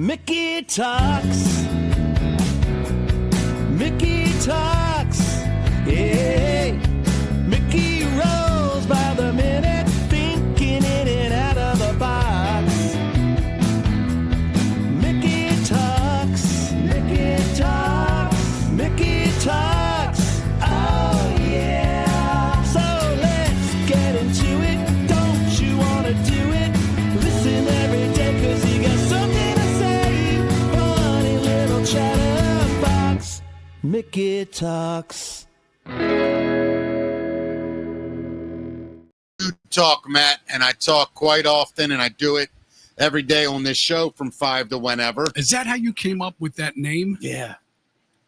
Mickey talks. Mickey talks. Yeah. Mickey rolls by the minute, thinking in and out of the box. Mickey talks. Mickey talks. Mickey talks. Oh yeah. So let's get into it. Don't you wanna do it? Listen every day 'cause he got something to say. Funny little chatterbox. Mickey talks. Talk, Matt, and I talk quite often, and I do it every day on this show from 5 to whenever. Is that how you came up with that name? Yeah.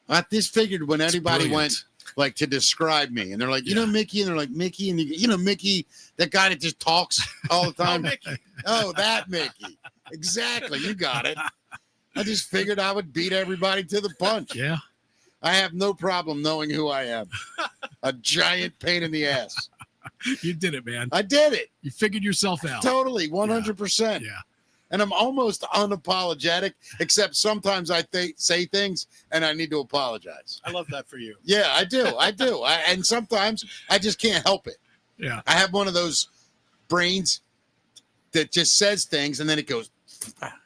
I just figured when anybody went like to describe me, and they're like, you know, Mickey, and they're like, Mickey, and you know, Mickey, that guy that just talks all the time. Oh, that Mickey. Exactly. You got it. I just figured I would beat everybody to the punch. Yeah. I have no problem knowing who I am. A giant pain in the ass. You did it, man. I did it. You figured yourself out. Totally, 100%. Yeah. And I'm almost unapologetic, except sometimes I say things and I need to apologize. I love that for you. Yeah, I do. And sometimes I just can't help it. Yeah. I have one of those brains that just says things and then it goes,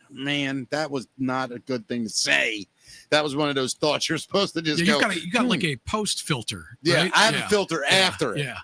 man, that was not a good thing to say. That was one of those thoughts you're supposed to just go. You got like a post filter. Yeah, right? I have a filter after it. Yeah.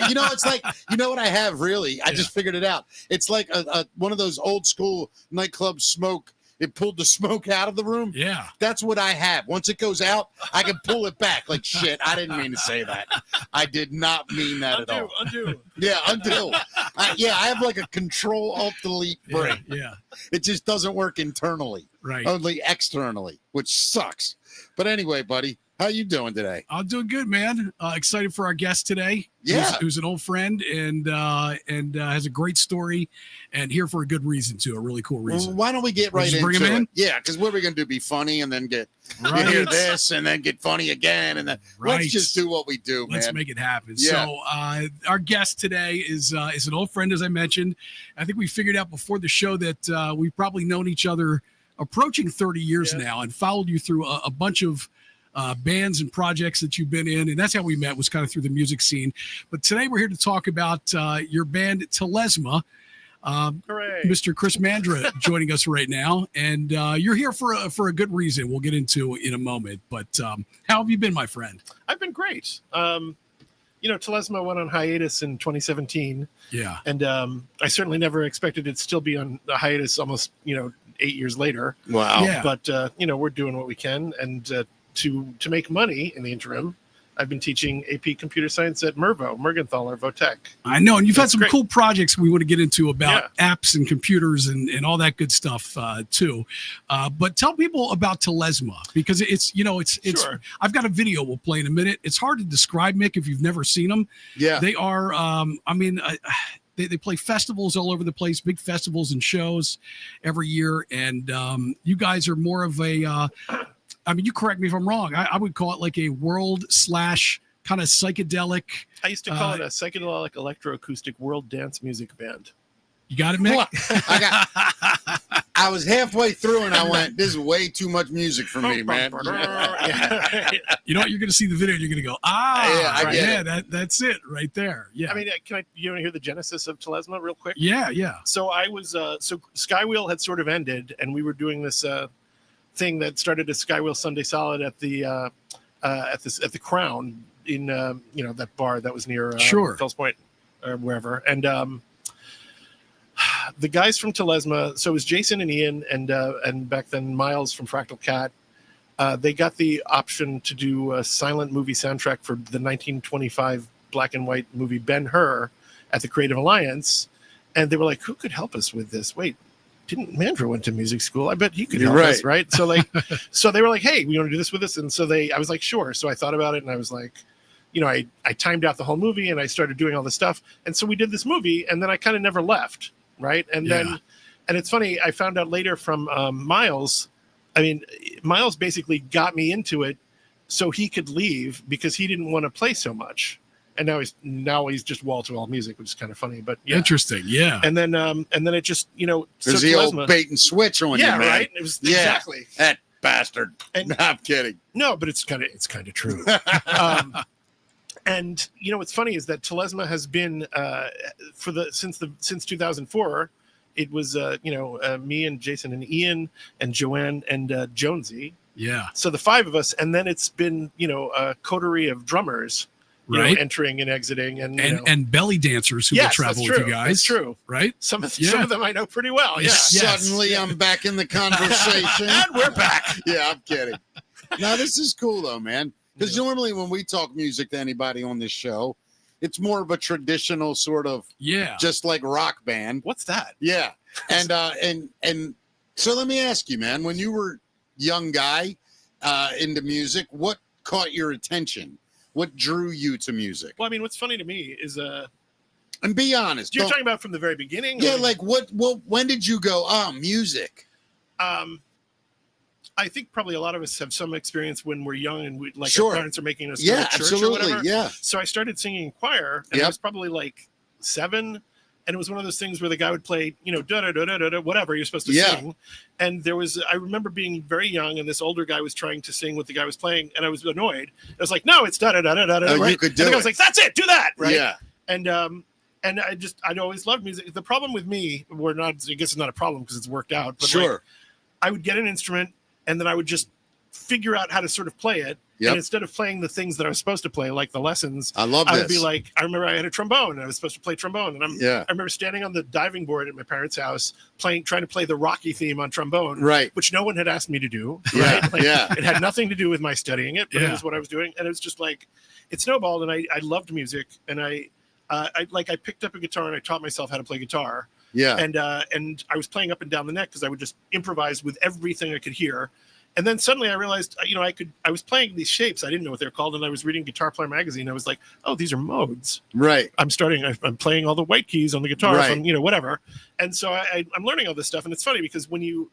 You know, it's like, you know what I have really? I just figured it out. It's like a one of those old school nightclub smoke. It pulled the smoke out of the room. Yeah. That's what I have. Once it goes out, I can pull it back. Like, shit, I didn't mean to say that. I did not mean that at all. Undo. Yeah, undo. I have like a control-alt-delete brain. Yeah. It just doesn't work internally. Right. Only externally, which sucks. But anyway, buddy, how you doing today? I'm doing good, man. Excited for our guest today. Yeah. Who's an old friend and has a great story and here for a good reason, too. A really cool reason. Well, why don't we get right into bring him in? it? Yeah, because what are we going to do? Be funny and then get Right. you hear this and then get funny again. And then let's just do what we do, man. Let's make it happen. Yeah. So our guest today is an old friend, as I mentioned. I think we figured out before the show that we've probably known each other approaching 30 years now and followed you through a bunch of bands and projects that you've been in. And that's how we met, was kind of through the music scene. But today we're here to talk about your band Telesma. Mr. Chris Mandra joining us right now. And you're here for a good reason we'll get into in a moment. But how have you been, my friend? I've been great. Telesma went on hiatus in 2017. Yeah. And I certainly never expected it'd still be on a hiatus almost, 8 years later. Wow. Yeah. But, we're doing what we can. And to make money in the interim, I've been teaching AP computer science at Mergenthaler Votech. I know. And you've had some great. cool projects we want to get into about apps and computers and all that good stuff too. But tell people about Telesma, because it's Sure. I've got a video we'll play in a minute. It's hard to describe, Mick, if you've never seen them. Yeah. They are, they play festivals all over the place, big festivals and shows every year. And you guys are more of a, you correct me if I'm wrong. I would call it like a world / kind of psychedelic. I used to call it a psychedelic electroacoustic world dance music band. You got it, Mick? I was halfway through and I went, this is way too much music for me, man. You know what? You're going to see the video and you're going to go, that's it right there. Yeah. You want to hear the genesis of Telesma real quick? Yeah. So I was, Skywheel had sort of ended and we were doing this thing that started as Skywheel Sunday Solid at the Crown in that bar that was near Fells Point or wherever. And the guys from Telesma, so it was Jason and Ian and back then Miles from Fractal Cat. They got the option to do a silent movie soundtrack for the 1925 black and white movie Ben-Hur at the Creative Alliance, and they were like, "Who could help us with this?" Wait, didn't Mandra went to music school? I bet he could help us, right? So so they were like, "Hey, we want to do this with us," and so I was like, "Sure." So I thought about it, and I was like, I timed out the whole movie, and I started doing all this stuff, and so we did this movie, and then I kind of never left, right? And then, and it's funny, I found out later from Miles. Miles basically got me into it so he could leave because he didn't want to play so much. and now he's just wall to wall music, which is kind of funny. But yeah, interesting, yeah. And then it just There's the old bait and switch on you, man. Right. It was exactly that bastard. And I'm kidding. No, but it's kind of true. And what's funny is that Telesma has been since 2004. It was me and Jason and Ian and Joanne and Jonesy. Yeah. So the 5 of us, and then it's been a coterie of drummers, entering and exiting, and belly dancers who will travel with you guys. That's true, right? Some of them I know pretty well. Yeah. Suddenly I'm back in the conversation, and we're back. Yeah, I'm kidding. No, this is cool though, man. Because normally when we talk music to anybody on this show, it's more of a traditional sort of just like rock band. What's that? Yeah. And so let me ask you, man, when you were young guy into music, what caught your attention? What drew you to music? Well, I mean, what's funny to me is and be honest. You're talking about from the very beginning? Yeah, like when did you go, music? I think probably a lot of us have some experience when we're young and our parents are making us go to church absolutely, or whatever. Yeah. So I started singing in choir, and I was probably like 7, and it was one of those things where the guy would play, da da da da da whatever you're supposed to sing. And I remember being very young, and this older guy was trying to sing what the guy was playing, and I was annoyed. I was like, no, it's da da da da da. Right? You could do it. I was like, that's it, do that, right? Yeah. And I'd always loved music. The problem with me, I guess it's not a problem because it's worked out. But I would get an instrument, and then I would just figure out how to sort of play it. And instead of playing the things that I was supposed to play, like the lessons, I would be like, I remember I had a trombone and I was supposed to play trombone. And I remember standing on the diving board at my parents' house, trying to play the Rocky theme on trombone, which no one had asked me to do. Right? It had nothing to do with my studying it, but it was what I was doing. And it was just like, it snowballed, and I loved music. And I picked up a guitar and I taught myself how to play guitar. Yeah. And I was playing up and down the neck because I would just improvise with everything I could hear. And then suddenly I realized, I was playing these shapes. I didn't know what they're called. And I was reading Guitar Player magazine. I was like, oh, these are modes. Right. I'm playing all the white keys on the guitar from, whatever. And so I'm learning all this stuff. And it's funny because when you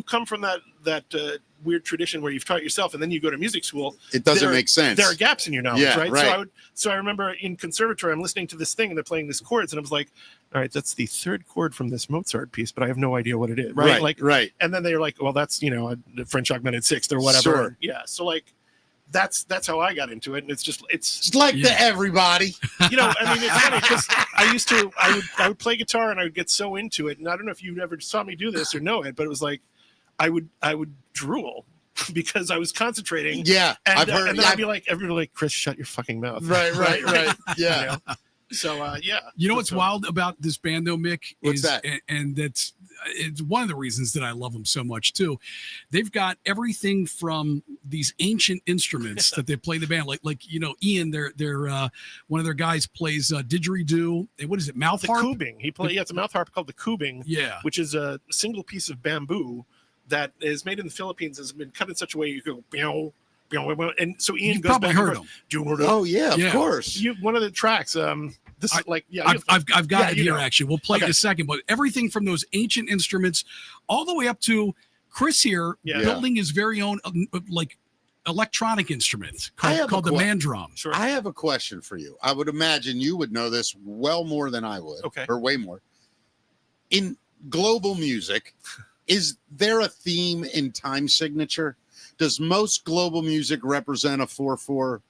come from that weird tradition where you've taught yourself and then you go to music school, it doesn't make sense. There are gaps in your knowledge, right? So I remember in conservatory, I'm listening to this thing and they're playing these chords, and I was like, all right, that's the 3rd chord from this Mozart piece, but I have no idea what it is, right? Right. And then they're like, well, that's a French augmented 6th or whatever. Sure. Yeah. So that's how I got into it, and it's like to everybody. I mean, it's funny because I would play guitar and I would get so into it, and I don't know if you ever saw me do this or know it, but it was like I would drool because I was concentrating. Yeah, and, I've heard. And then I'd be like, everybody like, Chris, shut your fucking mouth. Right. Yeah. So yeah. What's wild about this band though, Mick? What's that? And it's one of the reasons that I love them so much too. They've got everything from these ancient instruments that they play the band, like Ian, their one of their guys plays didgeridoo. What is it? Mouth harp? Kubing. It's a mouth harp called the kubing. Yeah. Which is a single piece of bamboo that is made in the Philippines, has been cut in such a way you go, and so Ian You've goes probably back heard and them. Oh yeah, of course. One of the tracks. This is like, I've got it here actually. We'll play it in a second, but everything from those ancient instruments all the way up to Chris here building his very own electronic instrument called the man drum. Sure. I have a question for you. I would imagine you would know this well more than I would, or way more. In global music, is there a theme in time signature? Does most global music represent a 4/4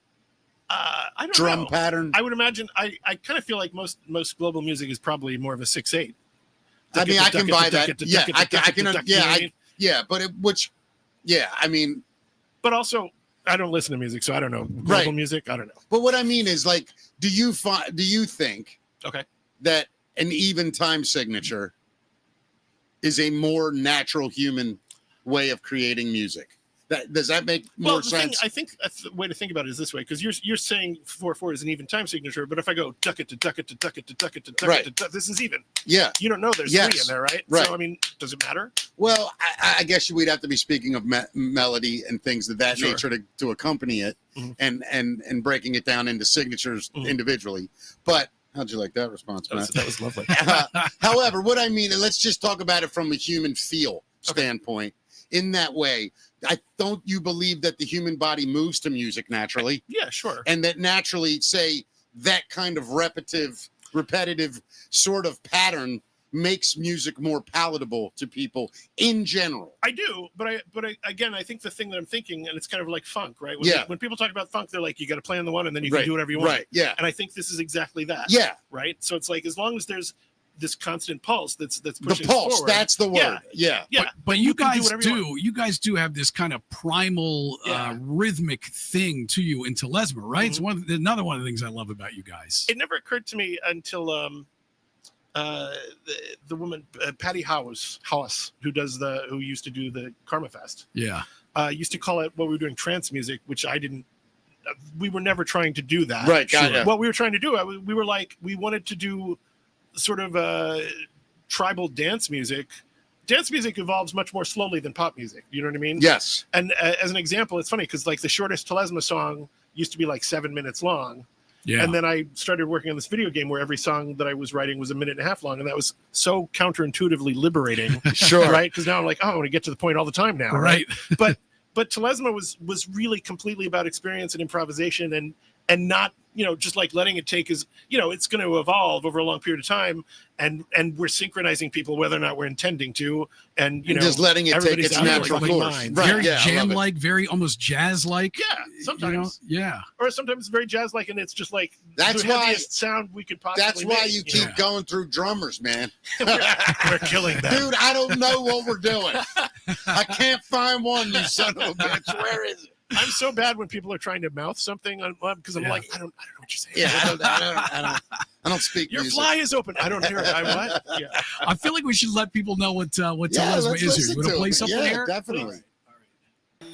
I don't drum know. pattern? I would imagine. I kind of feel like most global music is probably more of a 6/8. I mean, I can buy that. Yeah, I can. Yeah, but I mean, but also I don't listen to music, so I don't know global music. I don't know. But what I mean is, like, do you think that an even time signature is a more natural human way of creating music? Does that make more sense? I think the way to think about it is this way, because you're saying 4/4 is an even time signature, but if I go duck it to duck it to duck it to duck it to duck it to duck, this is even. Yeah. You don't know there's 3 in there, right? Right. So I mean, does it matter? Well, I guess we'd have to be speaking of melody and things of that nature to accompany it, and breaking it down into signatures individually. But how'd you like that response, Matt? That was lovely. However, what I mean, and let's just talk about it from a human feel standpoint. In that way, don't you believe that the human body moves to music naturally? Yeah, sure. And that naturally, say, that kind of repetitive sort of pattern makes music more palatable to people in general. I do, but I again, I think the thing that I'm thinking, and it's kind of like funk, right? When people talk about funk, they're like, you got to play on the one, and then you can do whatever you want. Right. Yeah. And I think this is exactly that. Yeah. Right. So it's like, as long as there's this constant pulse that's pushing the pulse forward, that's the word. Yeah. But you guys do you guys do have this kind of primal rhythmic thing to you in Telesma, right? It's another one of the things I love about you guys. It never occurred to me until the woman Patty House, who used to do the Karma Fest, used to call it, what we were doing, trance music, which I didn't. We were never trying to do that. Right. Sure. What we were trying to do, we were like, we wanted to do sort of tribal dance music. Dance music evolves much more slowly than pop music. You know what I mean? Yes. And as an example, it's funny because like the shortest Telesma song used to be like 7 minutes long. Yeah. And then I started working on this video game where every song that I was writing was 1.5 minutes long. And that was so counterintuitively liberating. Sure. Right. Because now I'm like, oh, I want to get to the point all the time now. Right. But Telesma was really completely about experience and improvisation and not, just like letting it take is, it's going to evolve over a long period of time. And we're synchronizing people, whether or not we're intending to, and just letting it take its natural course. Right. Very jam-like, very almost jazz-like. Yeah, sometimes. Yeah. Or sometimes very jazz-like, and it's just like that's the why heaviest sound we could possibly That's why make, you keep going through drummers, man. We're killing them. Dude, I don't know what we're doing. I can't find one, you son of a bitch. Where is it? I'm so bad when people are trying to mouth something because I'm like, I don't know what you're saying. Yeah, I don't speak Your music. fly is open. I don't hear it. What? Yeah. I feel like we should let people know what Telesma is here. You want to play something here? Definitely. All right.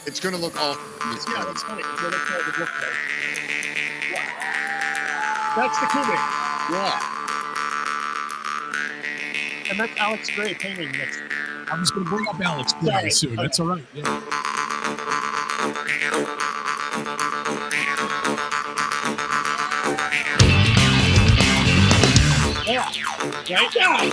It's going to look awful. Yeah, that's funny. That's the Kubik. Yeah. And that's Alex Gray painting next. I was going to bring up Alex Gray soon. Okay. That's all right. Yeah. Right? Yeah.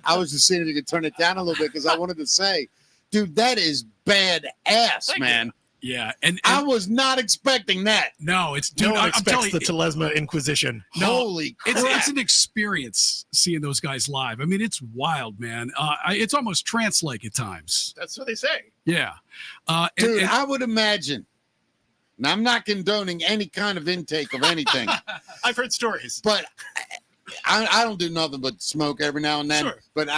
I was just seeing if you could turn it down a little bit because I wanted to say, dude, that is badass, man. Yeah, and I was not expecting that. No, it's no one expects the Telesma Inquisition. No, holy crap. It's an experience seeing those guys live. I mean, it's wild, man. It's almost trance-like at times. That's what they say. Yeah, dude, I would imagine. Now, I'm not condoning any kind of intake of anything. I've heard stories, but I don't do nothing but smoke every now and then. Sure. But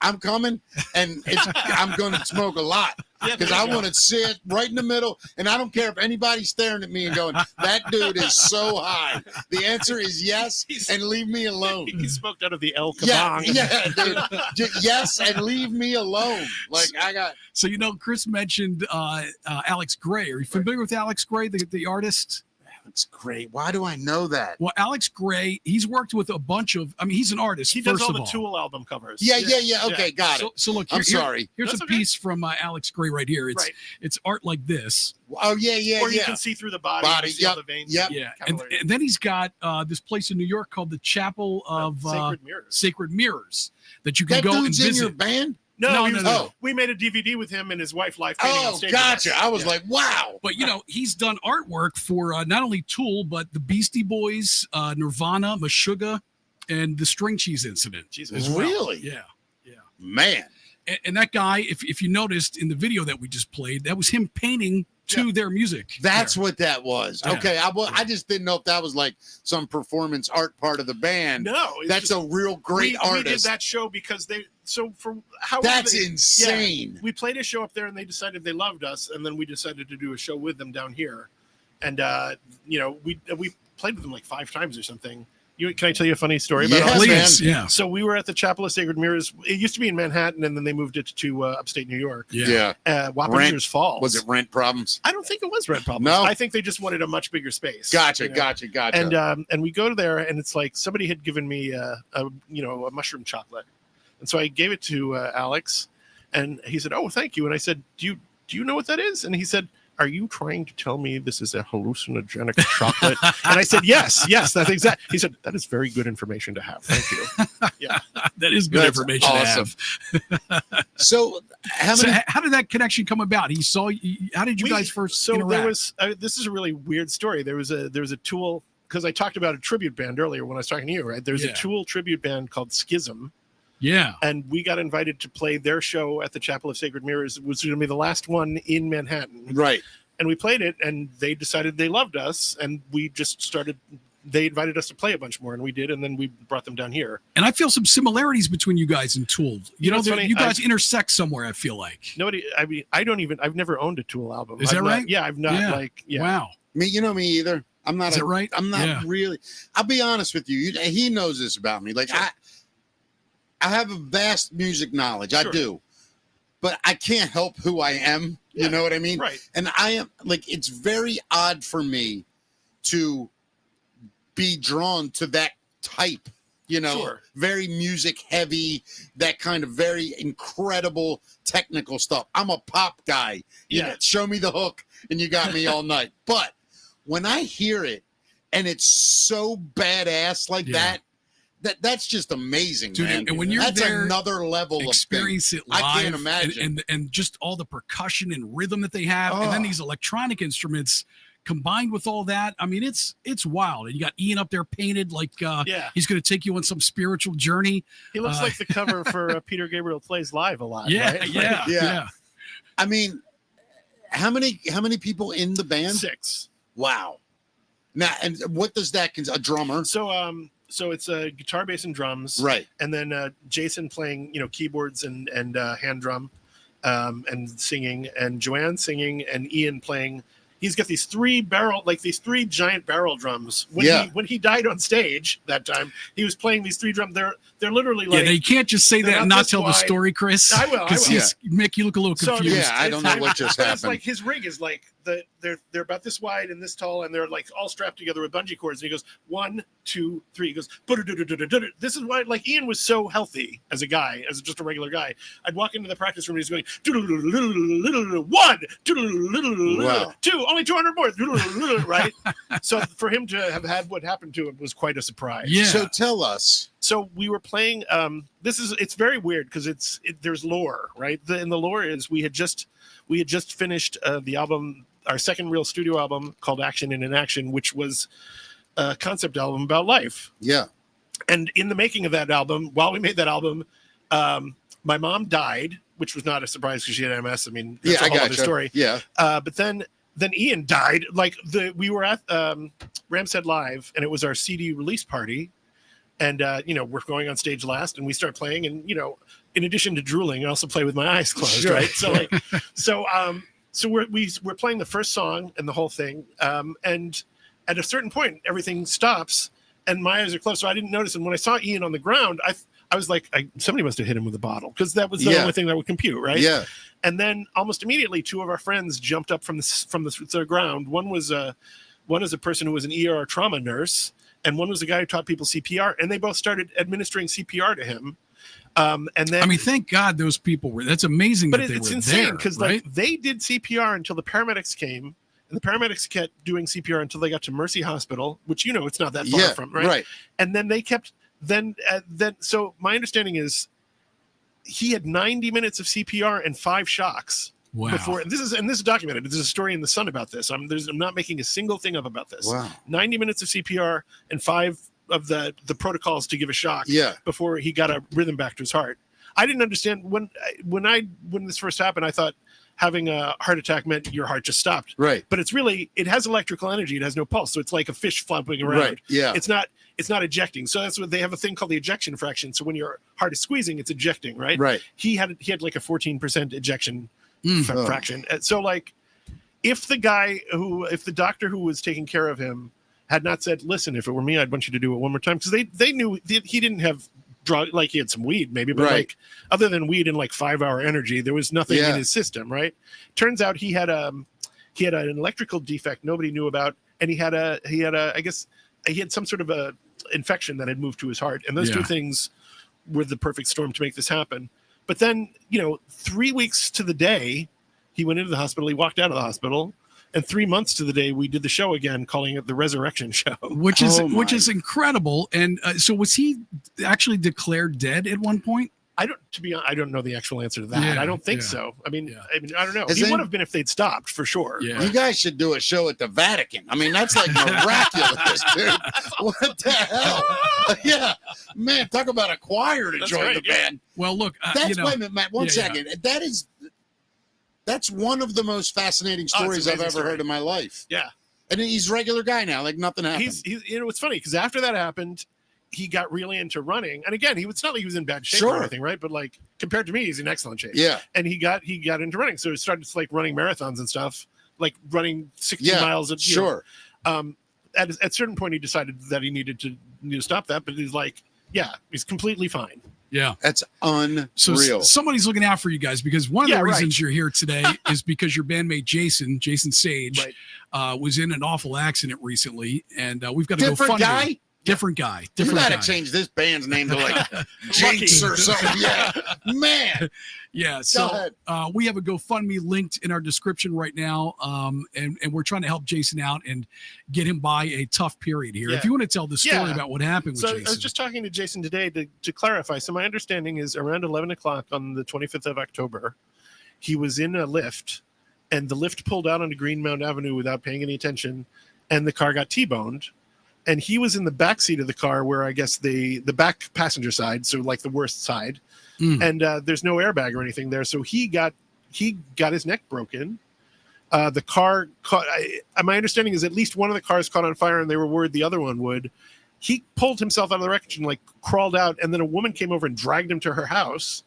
I'm coming, and I'm going to smoke a lot because I want to sit right in the middle, and I don't care if anybody's staring at me and going, "That dude is so high." The answer is yes, and leave me alone. He smoked out of the El Kabong. Yeah, dude. Yes, and leave me alone. Like I got. So Chris mentioned Alex Gray. Are you familiar with Alex Gray, the artist? That's great. Why do I know that? Well, Alex Gray, he's worked with a bunch of. I mean, he's an artist. He does first all the of all. Tool album covers. Yeah. Okay, got it. So look, I'm sorry. Here's a piece from Alex Gray right here. It's art like this. Oh yeah. Or you can see through the body. See all the veins. Yep. Yeah, and then he's got this place in New York called the Chapel of Sacred Mirrors that you can go and visit. In your band? No. We made a DVD with him and his wife live painting on stage. Gotcha. I was like, wow. But he's done artwork for not only Tool but the Beastie Boys, Nirvana, Meshuggah, and the String Cheese Incident. As well. Really? Yeah. Man. And that guy, if you noticed in the video that we just played, that was him painting to their music. That's what that was. Yeah. Okay, I just didn't know if that was like some performance art part of the band. No, that's a real great artist. We did that show because that's insane. Yeah, we played a show up there and they decided they loved us, and then we decided to do a show with them down here, and we played with them like 5 times or something. Can I tell you a funny story about Yes, all please. man? Yeah. So we were at the Chapel of Sacred Mirrors. It used to be in Manhattan, and then they moved it to upstate New York. Yeah. Wappingers Falls. Was it rent problems? I don't think it was rent problems. No? I think they just wanted a much bigger space. Gotcha. And we go there, and it's like somebody had given me a mushroom chocolate, and so I gave it to Alex, and he said, "Oh, thank you." And I said, "Do you know what that is?" And he said, "Are you trying to tell me this is a hallucinogenic chocolate?" And I said, yes, that's exact. He said, "That is very good information to have. Thank you." Yeah, that is good information awesome. to have. So how did that connection come about? He saw you. How did you guys first interact? There was this is a really weird story. There was a Tool, because I talked about a tribute band earlier when I was talking to you, right? There's a Tool tribute band called Schism. Yeah. And we got invited to play their show at the Chapel of Sacred Mirrors. It was going to be the last one in Manhattan. Right. And we played it, and they decided they loved us, and we just started. They invited us to play a bunch more, and we did, and then we brought them down here. And I feel some similarities between you guys and Tool. You know, funny? You guys intersect somewhere, I feel like. I've never owned a Tool album. Is that right? Yeah, I've not Wow. Me either. I'm not. Is it right? I'm not really. I'll be honest with you. He knows this about me. Like, sure. I have a vast music knowledge. Sure. I do. But I can't help who I am. You know what I mean? Right. And I am like, it's very odd for me to be drawn to that type, sure. Very music heavy, that kind of very incredible technical stuff. I'm a pop guy. Show me the hook and you got me all night. But when I hear it and it's so badass like that's just amazing, dude, man. And when you're that's there, another level experience of it live. I can't imagine. And just all the percussion and rhythm that they have, and then these electronic instruments combined with all that. I mean, it's wild. And you got Ian up there painted like he's going to take you on some spiritual journey. He looks like the cover for Peter Gabriel Plays Live a lot. Yeah, right? yeah. I mean, how many people in the band? 6. Wow. Now, and what does that consider? A drummer? So it's a guitar, bass, and drums, right? And then Jason playing, keyboards and hand drum, and singing, and Joanne singing, and Ian playing. He's got these 3 giant barrel drums. When he died on stage that time, he was playing these 3 drums. They're literally like, you can't just say that and not tell the story, Chris. I will. Mick, you look a little confused. I don't know what just happened. It's like his rig is like they're about this wide and this tall, and they're like all strapped together with bungee cords. And he goes 1, 2, 3. He goes. This is why, like, Ian was so healthy as a guy, as just a regular guy. I'd walk into the practice room and he's going 1, 2, only 200 more, right? So for him to have had what happened to him was quite a surprise. Yeah. So tell us. So we were playing. It's very weird because there's lore, right? And the lore is we had just finished the album, our second real studio album called Action in an Action, which was a concept album about life. Yeah. And in the making of that album, while we made that album, my mom died, which was not a surprise because she had MS. I mean, that's a whole other story. Yeah. But then Ian died. Like we were at Rams Head Live, and it was our CD release party. And, we're going on stage last, and we start playing. And, in addition to drooling, I also play with my eyes closed, sure. right? So we're playing the first song and the whole thing. And at a certain point, everything stops, and my eyes are closed. So I didn't notice. And when I saw Ian on the ground, I was like, somebody must have hit him with a bottle, because that was the only thing that would compute, right? Yeah. And then almost immediately, 2 of our friends jumped up from the ground. One is a person who was an ER trauma nurse, and one was a guy who taught people CPR, and they both started administering CPR to him. And then, I mean, thank God those people were. That's amazing. But that it's they were insane because right? they did CPR until the paramedics came, and the paramedics kept doing CPR until they got to Mercy Hospital, which it's not that far from, right? Right. And then they kept so my understanding is he had 90 minutes of CPR and 5 shocks. Wow. Before this is documented. There's a story in the Sun about this. I'm not making a single thing up about this. Wow. 90 minutes of CPR and 5 of the protocols to give a shock. Yeah. Before he got a rhythm back to his heart. I didn't understand when this first happened. I thought having a heart attack meant your heart just stopped. Right. But it has electrical energy. It has no pulse. So it's like a fish flopping around. Right. Yeah. It's not ejecting. So that's what they have a thing called the ejection fraction. So when your heart is squeezing, it's ejecting, right? Right. He had like a 14% ejection fraction. So like if the doctor who was taking care of him had not said, listen, if it were me, I'd want you to do it one more time. Because they knew he didn't have drug, like he had some weed maybe, but like other than weed and like 5-hour energy, there was nothing in his system, right? Turns out he had an electrical defect nobody knew about, and he had some sort of a infection that had moved to his heart, and those two things were the perfect storm to make this happen. But then 3 weeks to the day he went into the hospital, he walked out of the hospital, and 3 months to the day we did the show again, calling it the Resurrection Show, which is incredible. And so was he actually declared dead at one point? I don't know the actual answer to that. I don't think so. I mean, I don't know. He would have been if they'd stopped for sure. Yeah. You guys should do a show at the Vatican. I mean, that's like miraculous, dude. What the hell? Yeah, man, talk about a choir to join the band. Well, look, wait a minute, Matt. One second. That's one of the most fascinating stories I've ever heard in my life. Yeah, and he's a regular guy now, like nothing happened. It's funny because after that happened, he got really into running, and again, it's not like he was in bad shape or anything, right? But like compared to me, he's in excellent shape. Yeah, and he got into running, so he started like running marathons and stuff, like running 60 miles. At a certain point, he decided that he needed to stop that, but he's like, he's completely fine. Yeah, that's unreal. So somebody's looking out for you guys, because one of the reasons you're here today is because your bandmate Jason Sage was in an awful accident recently, and we've got to go fund him. Different guy. You gotta change this band's name to like Jinx or something. Yeah, man. Yeah. So we have a GoFundMe linked in our description right now, and we're trying to help Jason out and get him by a tough period here. If you want to tell the story about what happened with Jason. I was just talking to Jason today to clarify. So my understanding is around 11 o'clock on the 25th of October, he was in a lift, and the lift pulled out onto Greenmount Avenue without paying any attention, and the car got T-boned. And he was in the back seat of the car, where I guess the back passenger side, so like the worst side, and there's no airbag or anything there. So he got his neck broken. The car caught. My understanding is at least one of the cars caught on fire, and they were worried the other one would. He pulled himself out of the wreckage and like crawled out, and then a woman came over and dragged him to her house,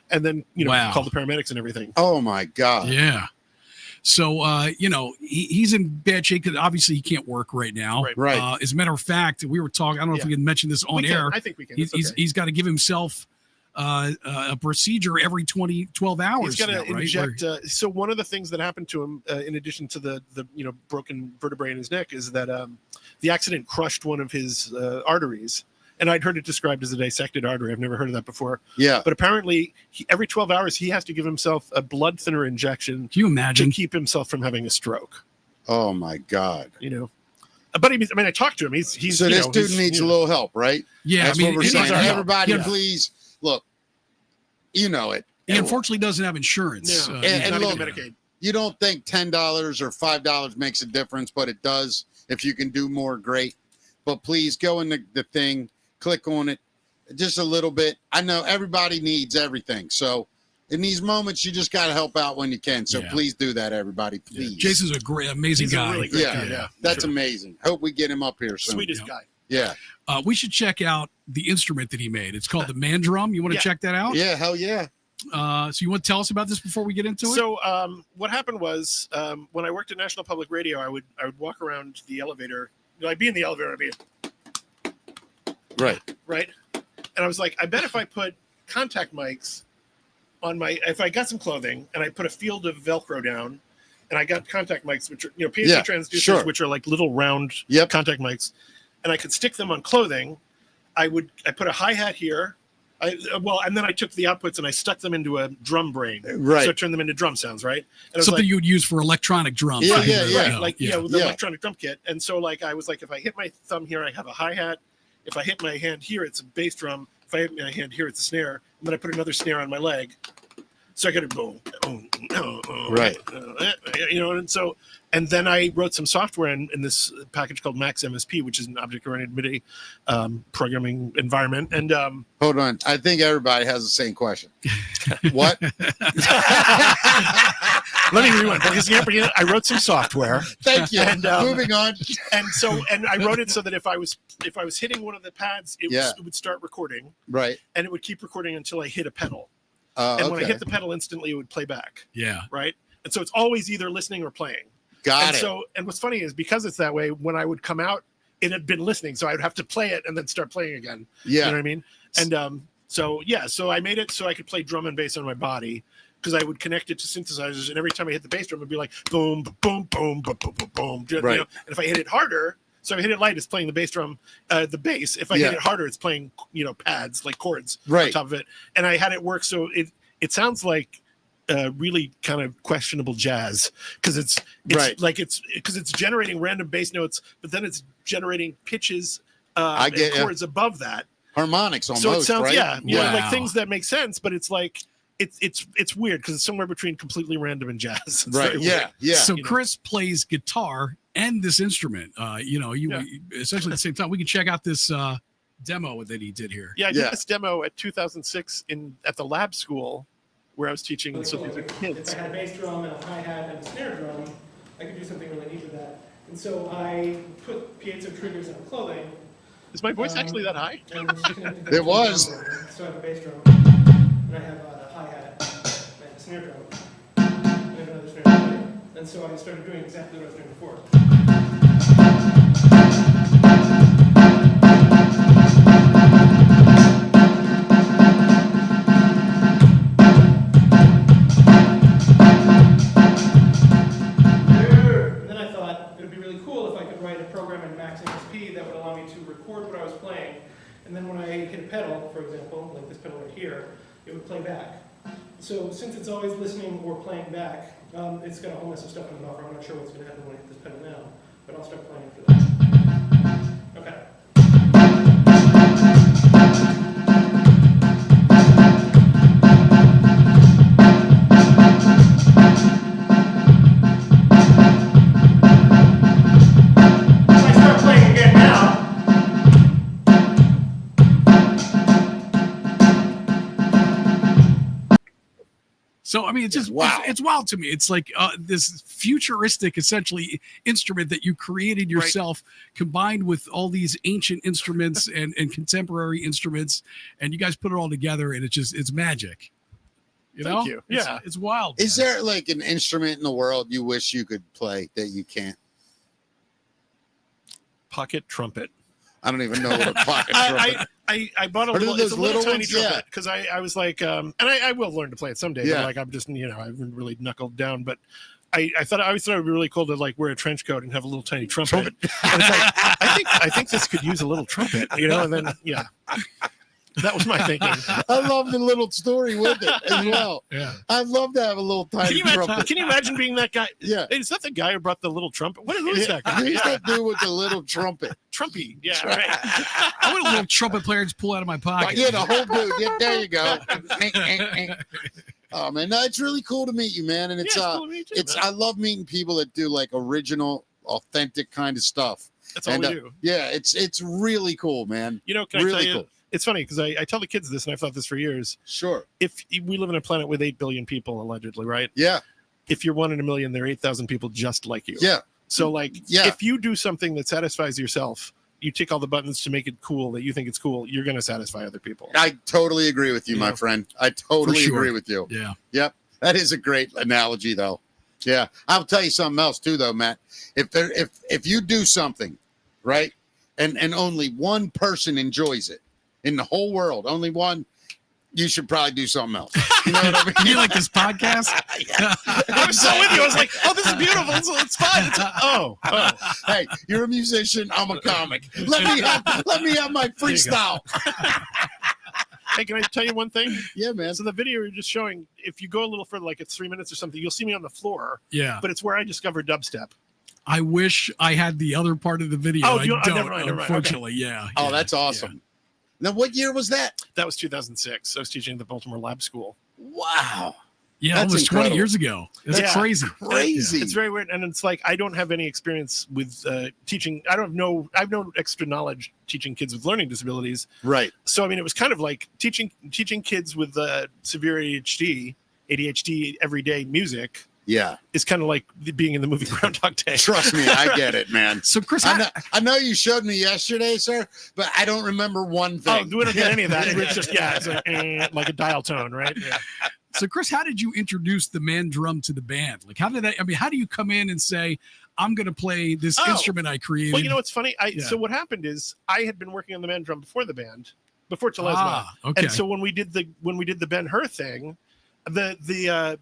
and then called the paramedics and everything. Oh my God! Yeah. So, he's in bad shape because obviously he can't work right now. Right. As a matter of fact, we were talking, I don't know if we can mention this on air. I think we can. He's got to give himself a procedure every 12 hours. He's got to inject. So one of the things that happened to him, in addition to the broken vertebrae in his neck, is that the accident crushed one of his arteries. And I'd heard it described as a dissected artery. I've never heard of that before. Yeah. But apparently, every 12 hours, he has to give himself a blood thinner injection. Can you imagine? To keep himself from having a stroke. Oh, my God. But I talked to him. He's so this dude needs a little help, right? Yeah. That's what we're saying. Everybody, please, look, you know it. He unfortunately doesn't have insurance. And look, Medicaid. You don't think $10 or $5 makes a difference, but it does. If you can do more, great. But please go in the thing. Click on it just a little bit. I know everybody needs everything. So in these moments, you just got to help out when you can. So please do that, everybody. Please. Jason's amazing guy. A really great guy. Yeah. That's amazing. Hope we get him up here soon. Sweetest guy. Yeah. We should check out the instrument that he made. It's called the Mandrum. You want to check that out? Yeah, hell yeah. So you want to tell us about this before we get into it? So what happened was when I worked at National Public Radio, I would walk around the elevator. I'd be in the elevator. I'd be Right. And I was like, I bet if I put contact mics on if I got some clothing and I put a field of Velcro down and I got contact mics, which are, PNC transducers, which are like little round contact mics, and I could stick them on clothing, I put a hi-hat here. And then I took the outputs and I stuck them into a drum brain. Right. So I turned them into drum sounds, right? And something you would use for electronic drums. Yeah. With the electronic drum kit. And so I was like, if I hit my thumb here, I have a hi-hat. If I hit my hand here, it's a bass drum. If I hit my hand here, it's a snare. And then I put another snare on my leg. So I got a boom. Right. You know, and then I wrote some software in this package called Max MSP, which is an object-oriented MIDI programming environment. And hold on, I think everybody has the same question. What? let me rewind. I wrote some software. Thank you. And moving on. And I wrote it so that if I was hitting one of the pads, it would start recording. Right. And it would keep recording until I hit a pedal. And when I hit the pedal instantly, it would play back. Yeah. Right. And so it's always either listening or playing. Got it. And what's funny is because it's that way, when I would come out, it had been listening. So I would have to play it and then start playing again. Yeah. You know what I mean? And so I made it so I could play drum and bass on my body because I would connect it to synthesizers. And every time I hit the bass drum, it'd be like boom, boom, boom, boom, boom, boom, boom. You right. know? And if I hit it harder, so if I hit it light, it's playing the bass drum, the bass. If I hit it harder, it's playing, pads, like chords on top of it. And I had it work so it sounds like really kind of questionable jazz because it's generating random bass notes, but then it's generating pitches and chords above that, harmonics almost. So it sounds right? like things that make sense, but it's like it's weird because it's somewhere between completely random and jazz. It's right? Yeah. So Chris plays guitar and this instrument. Essentially at the same time. We can check out this demo that he did here. Yeah, I did this demo at 2006 at the lab school where I was teaching. And so these are kids. If I had a bass drum and a hi-hat and a snare drum, I could do something really neat with that. And so I put piezo triggers on clothing. Is my voice actually that high? It was. So I have a bass drum, and I have a hi-hat, and a snare drum, and I have another snare drum. And so I started doing exactly what I was doing before. And then when I hit a pedal, for example, like this pedal right here, it would play back. So since it's always listening or playing back, it's got a whole mess of stuff in the buffer. I'm not sure what's going to happen when I hit this pedal now, but I'll start playing for that. Okay. So, I mean, it's just, it's wild to me. It's like this futuristic, essentially, instrument that you created yourself, combined with all these ancient instruments and contemporary instruments, and you guys put it all together, and it's magic. Thank you. It's wild. Is there like an instrument in the world you wish you could play that you can't? Pocket trumpet. I don't even know what a pocket trumpet. I bought a little tiny trumpet because I was like, and I will learn to play it someday. Yeah. But like I'm just, I haven't really knuckled down. But I always thought it would be really cool to like wear a trench coat and have a little tiny trumpet. And it's like, I think this could use a little trumpet, and then that was my thinking. I love the little story with it as well. Yeah. I'd love to have a little tiny trumpet. Can you imagine being that guy? Yeah. Hey, is that the guy who brought the little trumpet? Who is that guy? Who's that dude with the little trumpet? Trumpy. Yeah, right. I want a little trumpet player just pull out of my pocket. Yeah, the whole dude. Yeah, there you go. Oh man, no, it's really cool to meet you, man. And it's cool to meet you, man. I love meeting people that do like original, authentic kind of stuff. That's all we do. Yeah, it's really cool, man. Can I tell you? It's funny because I tell the kids this, and I've thought this for years. Sure. If we live in a planet with 8 billion people, allegedly, right? Yeah. If you're 1 in a million, there are 8,000 people just like you. Yeah. So, if you do something that satisfies yourself, you tick all the buttons to make it cool, that you think it's cool, you're going to satisfy other people. I totally agree with you, my friend. I totally agree with you. Yeah. Yep. That is a great analogy, though. Yeah. I'll tell you something else, too, though, Matt. If you do something, right, and only one person enjoys it, in the whole world, only one, you should probably do something else. You know what I mean? You like this podcast? I was so with you. I was like, oh, this is beautiful. It's fun. Oh. Hey, you're a musician. I'm a comic. Let me have my freestyle. Hey, can I tell you one thing? Yeah, man. So the video you're just showing, if you go a little further, like it's 3 minutes or something, you'll see me on the floor. Yeah. But it's where I discovered dubstep. I wish I had the other part of the video. Oh, I don't, never mind. unfortunately. Okay. Yeah. Oh, that's awesome. Yeah. Now, what year was that? That was 2006. I was teaching at the Baltimore Lab School. Wow. Yeah, That's almost incredible. 20 years ago. That's Yeah. crazy. Crazy. It's very weird, and it's like I don't have any experience with teaching. I have no extra knowledge teaching kids with learning disabilities. Right. So I mean, it was kind of like teaching kids with severe ADHD everyday music Yeah. is kind of like being in the movie Groundhog Day. Trust me, I get it, man. So, Chris, I know you showed me yesterday, sir, but I don't remember one Oh, thing. we don't get any of that. It's just it's like a dial tone, right? Yeah. So, Chris, how did you introduce the man drum to the band? Like, how do you come in and say, I'm going to play this instrument I created? Well, you know what's funny? Yeah. So what happened is I had been working on the man drum before the band, before Telesma. Okay. And so when we did the Ben-Hur thing, the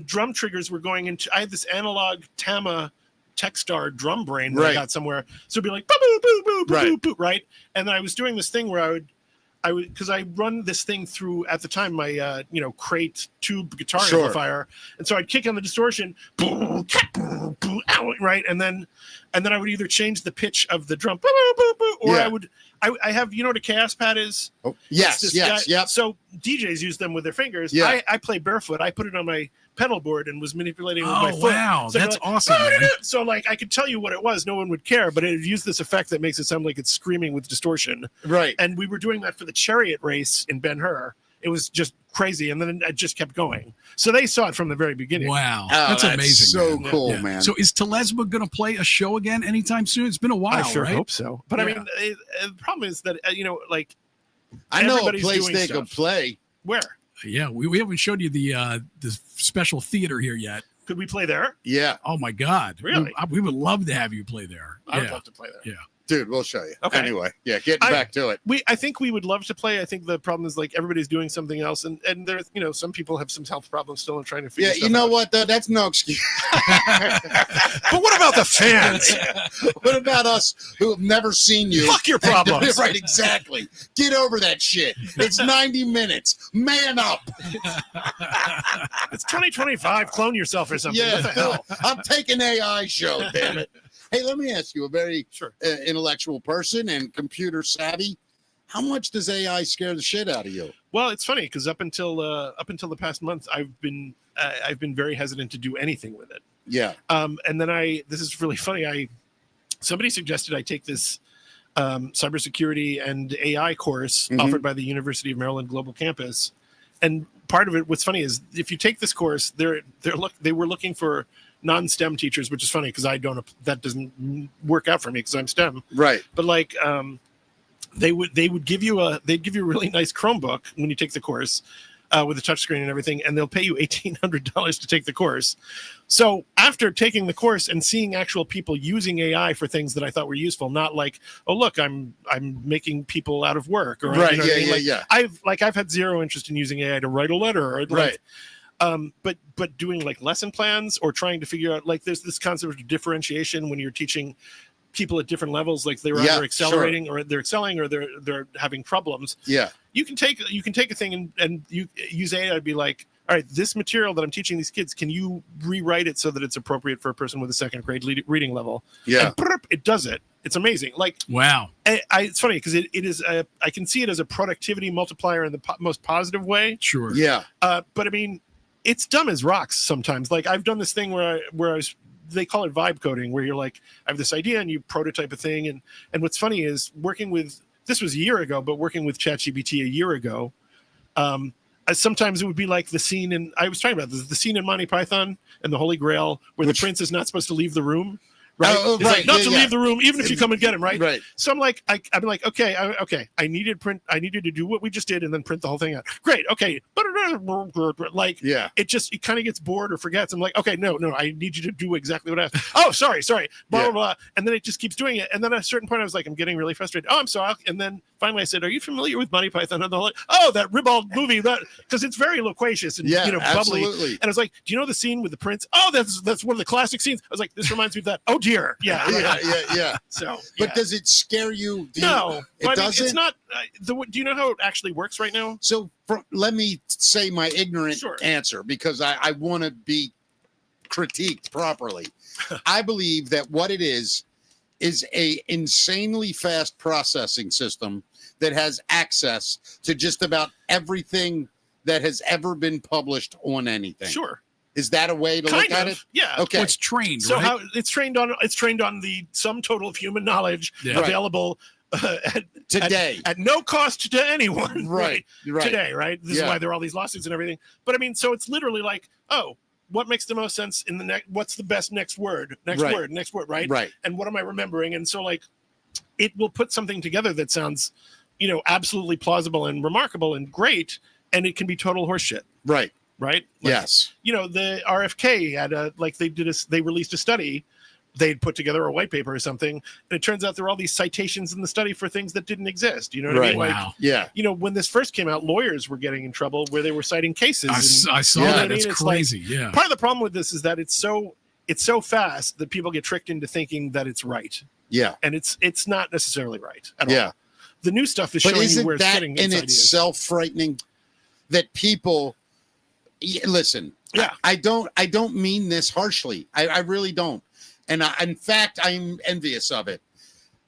drum triggers were going into. I had this analog Tama Techstar drum brain that I got somewhere. So it'd be like boo boo boo boo boo boo, right? And then I was doing this thing where I would because I run this thing through at the time my crate tube guitar amplifier, and so I'd kick on the distortion, right, and then I would either change the pitch of the drum, or I have what a chaos pad is. Oh, yes. Yep. So DJs use them with their fingers. Yeah. I play barefoot. I put it on my pedal board and was manipulating with my foot. Wow, So that's awesome, man. So like I could tell you what it was, no one would care, but it would use this effect that makes it sound like it's screaming with distortion. Right. And we were doing that for the chariot race in Ben-Hur. It was just crazy, and then it just kept going. So they saw it from the very beginning. Wow, Oh, that's amazing. So man. cool, man. So is Telesma going to play a show again anytime soon? It's been a while, I sure right? hope so. But I Yeah. mean, the problem is that like I know a everybody's place doing they stuff. could play. Where Yeah, we haven't showed you the special theater here yet. could we play there? Yeah. Oh my God! Really? We would love to have you play there. I would Yeah. love to play there. Yeah. Dude, we'll show you. Okay. Anyway, getting back to it. I think we would love to play. I think the problem is like everybody's doing something else, and there's some people have some health problems still and trying to figure. Yeah, you know what though? That's no excuse. But what about the fans? What about us who have never seen you? Fuck your problems. Right, exactly. Get over that shit. It's 90 minutes. Man up. It's 2025. Clone yourself or something. Yeah, What the hell? I'm taking AI show, damn it. Hey, let me ask you, a very intellectual person and computer savvy, how much does AI scare the shit out of you? Well, it's funny because up until the past month, I've been very hesitant to do anything with it. Yeah. And then this is really funny. Somebody suggested I take this cybersecurity and AI course offered by the University of Maryland Global Campus. And part of it, what's funny is if you take this course, they were looking for non-STEM teachers, which is funny because that doesn't work out for me because I'm STEM. Right. But like they'd give you a really nice Chromebook when you take the course with a touchscreen and everything, and they'll pay you $1,800 to take the course. So after taking the course and seeing actual people using AI for things that I thought were useful, not like, oh look, I'm making people out of work, or right, you know what I mean? yeah. I've had zero interest in using AI to write a letter, or Right. But doing like lesson plans or trying to figure out, like, there's this concept of differentiation when you're teaching people at different levels, like they were either accelerating or they're excelling or they're having problems. Yeah. You can take a thing and you use AI to be like, all right, this material that I'm teaching these kids, can you rewrite it so that it's appropriate for a person with a second grade reading level? Yeah. And it does it. It's amazing. Like, wow. It's funny because it is I can see it as a productivity multiplier in the most positive way. Sure. Yeah. But I mean, it's dumb as rocks sometimes. Like I've done this thing where they call it vibe coding, where you're like, I have this idea and you prototype a thing. And what's funny is this was a year ago, but working with ChatGPT a year ago, sometimes it would be like the scene I was talking about the scene in Monty Python and the Holy Grail where the prince is not supposed to leave the room. Right, Oh, He's right. like, not Yeah, to yeah. leave the room, even if you come and get him. Right, Right. So I'm like, I'm like, okay. I needed to do what we just did and then print the whole thing out. Great, okay. Like, Yeah. it kind of gets bored or forgets. I'm like, okay, no, I need you to do exactly what I asked. Oh, sorry, blah, blah, blah. And then it just keeps doing it. And then at a certain point, I was like, I'm getting really frustrated. Oh, I'm sorry. And then finally I said, are you familiar with Monty Python? And the whole, oh, that ribald movie, because it's very loquacious and bubbly. Absolutely. And I was like, do you know the scene with the prince? Oh, that's one of the classic scenes. I was like, this reminds me of that. Oh dear. Yeah. So, But does it scare you? No, It I mean, doesn't? it's not. Do you know how it actually works right now? So let me say my ignorant answer, because I want to be critiqued properly. I believe that what it is a insanely fast processing system that has access to just about everything that has ever been published on anything. Sure. Is that a way to look at it? Yeah. Okay. Well, it's trained, So right? how it's trained on the sum total of human knowledge Yeah. available Today. at no cost to anyone. Right. Today, right? This is Yeah. why there are all these lawsuits and everything. But I mean, so it's literally like, oh, what makes the most sense in the next? What's the best next word? Next Right. word, next word, right? Right. And what am I remembering? And so like, it will put something together that sounds, absolutely plausible and remarkable and great, and it can be total horseshit. Right. Right? Yes. The RFK had they released a study. They'd put together a white paper or something, and it turns out there are all these citations in the study for things that didn't exist. You know what I mean? Wow. Yeah. When this first came out, lawyers were getting in trouble where they were citing cases. I saw Yeah, that. I It's mean, it's like- crazy. Yeah. Part of the problem with this is that it's so fast that people get tricked into thinking that it's right, Yeah. and it's not necessarily right at Yeah. all. The new stuff is But showing you isn't where it's that getting in its ideas. itself frightening? That people listen. Yeah. I don't mean this harshly. I really don't. And in fact, I'm envious of it.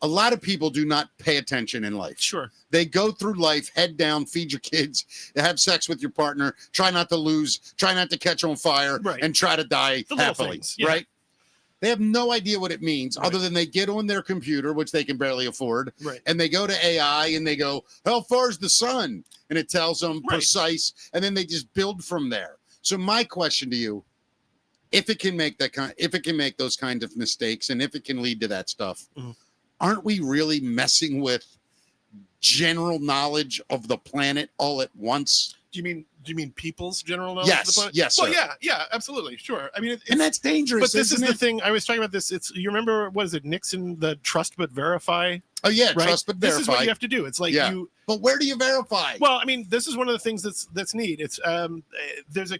A lot of people do not pay attention in life. Sure. They go through life head down, feed your kids, have sex with your partner, try not to lose, try not to catch on fire, Right. and try to die The little happily. things, yeah. Right? They have no idea what it means Right. other than they get on their computer, which they can barely afford, Right. and they go to AI and they go, how far is the sun? And it tells them Right. precise, and then they just build from there. So my question to you, if it can make those kind of mistakes, and if it can lead to that stuff, Mhm. aren't we really messing with general knowledge of the planet all at once? Do you mean people's general knowledge? Yes, Of the planet? yes, Well, sir. yeah, absolutely, sure. I mean, And that's dangerous. but this is isn't the it? thing. I was talking about this. You remember, what is it, Nixon, the trust but verify? Oh yeah, Right. trust but This is what verify. you have to do. It's like Yeah. But where do you verify? Well, I mean, this is one of the things that's neat. It's this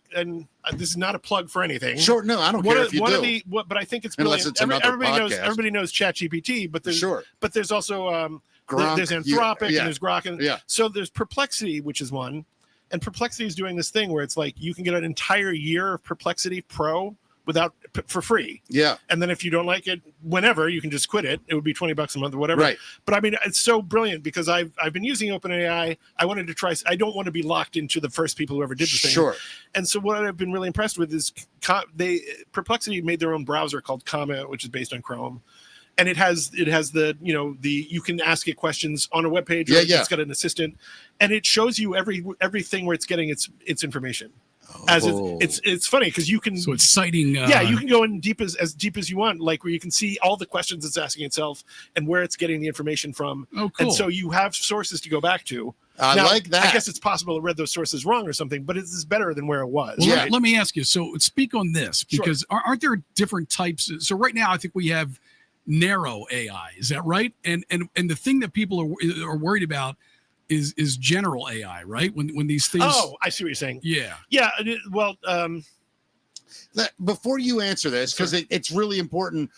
is not a plug for anything. Sure, no, I don't care if you do. But I think it's Unless brilliant. it's another everybody podcast. knows ChatGPT, but there's also Gronk, there's Anthropic yeah. and there's Grok, and Yeah. so there's Perplexity, which is one, and Perplexity is doing this thing where it's like you can get an entire year of Perplexity Pro for free. Yeah. And then if you don't like it, whenever, you can just quit it. It would be $20 a month or whatever. Right. But I mean, it's so brilliant because I've been using OpenAI. I wanted to try. I don't want to be locked into the first people who ever did the thing. Sure. And so what I've been really impressed with is Perplexity made their own browser called Comet, which is based on Chrome. And it has the you can ask it questions on a web page. Yeah, It's got an assistant, and it shows you everything where it's getting its information. As it's funny because you can. So it's citing. You can go in as deep as you want, like where you can see all the questions it's asking itself and where it's getting the information from. Oh, cool. And so you have sources to go back to. I Now, like that. I guess it's possible to read those sources wrong or something, but it's better than where it was. Well, Yeah. let me ask you. So speak on this Sure. because aren't there different types? So right now, I think we have narrow AI. Is that right? And the thing that people are worried about is general AI, right? When these things. Oh, I see what you're saying. Yeah. Yeah. Well, Before you answer this, because it's really important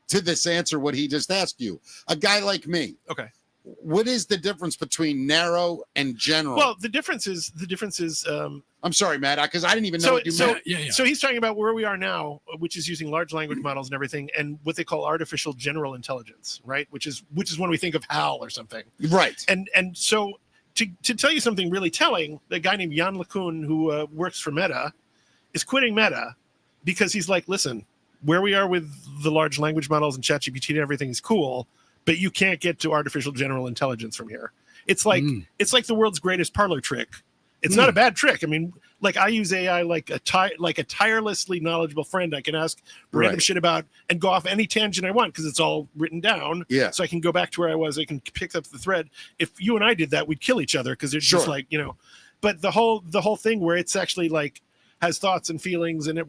to this answer, what he just asked you, a guy like me. okay. What is the difference between narrow and general? Well, the difference is. I'm sorry, Matt, because I didn't even know what you meant. Yeah. So he's talking about where we are now, which is using large language models and everything, and what they call artificial general intelligence, right? Which is when we think of HAL or something. Right. And so to tell you something really telling, the guy named Jan LeCun, who works for Meta, is quitting Meta because he's like, listen, where we are with the large language models and ChatGPT and everything is cool, but you can't get to artificial general intelligence from here. It's like the world's greatest parlor trick. It's not a bad trick. I mean, like I use AI like a tirelessly knowledgeable friend I can ask random Right. shit about and go off any tangent I want because it's all written down. Yeah. So I can go back to where I was. I can pick up the thread. If you and I did that, we'd kill each other because it's just Sure. like, but the whole thing where it's actually like has thoughts and feelings and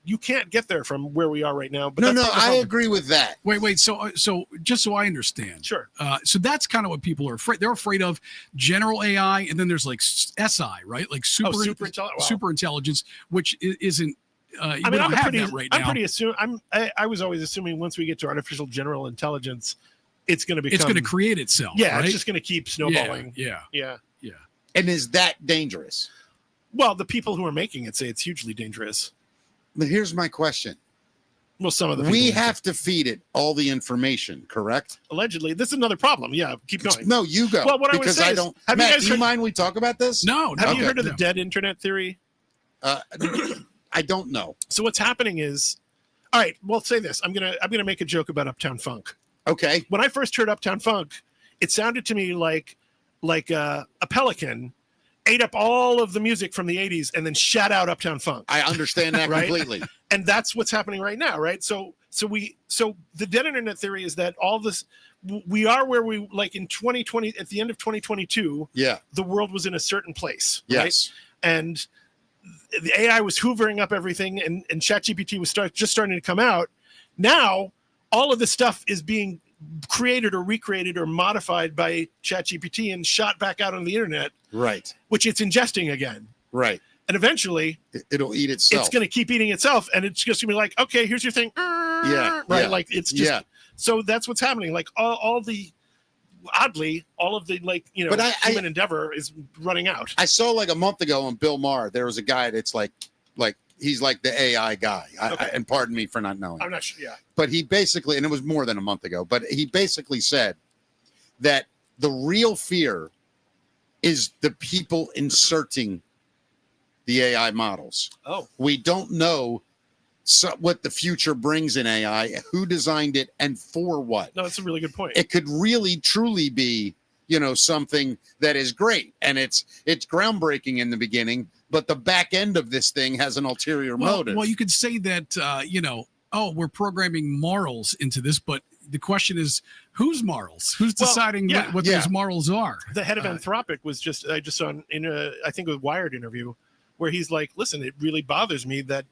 you can't get there from where we are right now. But No, that's part of the I problem. agree with that. Wait. So just so I understand. Sure. So that's kind of what people are afraid. They're afraid of general AI, and then there's like SI, right? Like super wow. super intelligence, which isn't. I We mean, don't have that right now. I was always assuming once we get to artificial general intelligence, it's going to become. It's going to create itself. Yeah, right? it's just going to keep snowballing. Yeah. Yeah. And is that dangerous? Well, the people who are making it say it's hugely dangerous. But here's my question. Well, some of the We people have to feed it all the information, correct? allegedly. This is another problem. Yeah, keep going. No, you go. Well, what I would because say I is, don't. have you Matt, guys do you heard- mind we talk about this? No, Have no, you heard of the no. dead internet theory? I don't know. So what's happening is, all right. Well, say this. I'm gonna make a joke about Uptown Funk. Okay. When I first heard Uptown Funk, it sounded to me like a pelican ate up all of the music from the 80s and then shat out Uptown Funk. I understand that Right? completely. And that's what's happening right now, right? So the dead internet theory is that all this, we are where we, like in 2020, at the end of 2022, Yeah. the world was in a certain place, Yes. right? And the AI was hoovering up everything, and ChatGPT was just starting to come out. Now, all of this stuff is being created or recreated or modified by ChatGPT and shot back out on the internet, Right. which it's ingesting again. Right. And eventually, It'll eat itself. it's going to keep eating itself, and it's just going to be like, okay, here's your thing. Yeah, Right. yeah, Like it's just, yeah. so that's what's happening. Like all the, oddly, all of the, like, you know, But human endeavor is running out. I saw like a month ago on Bill Maher, there was a guy that's like he's like the AI guy. Okay. And pardon me for not knowing. I'm not sure. Yeah. But he basically, and it was more than a month ago, but he basically said that the real fear is the people inserting the AI models. Oh. We don't know what the future brings in AI, who designed it, and for what. No, that's a really good point. It could really, truly be, something that is great, and it's groundbreaking in the beginning, but the back end of this thing has an ulterior motive. Well, you could say that, we're programming morals into this, but the question is, whose morals? Who's deciding what those morals are? The head of Anthropic was I just saw in I think a Wired interview where he's like, listen, it really bothers me that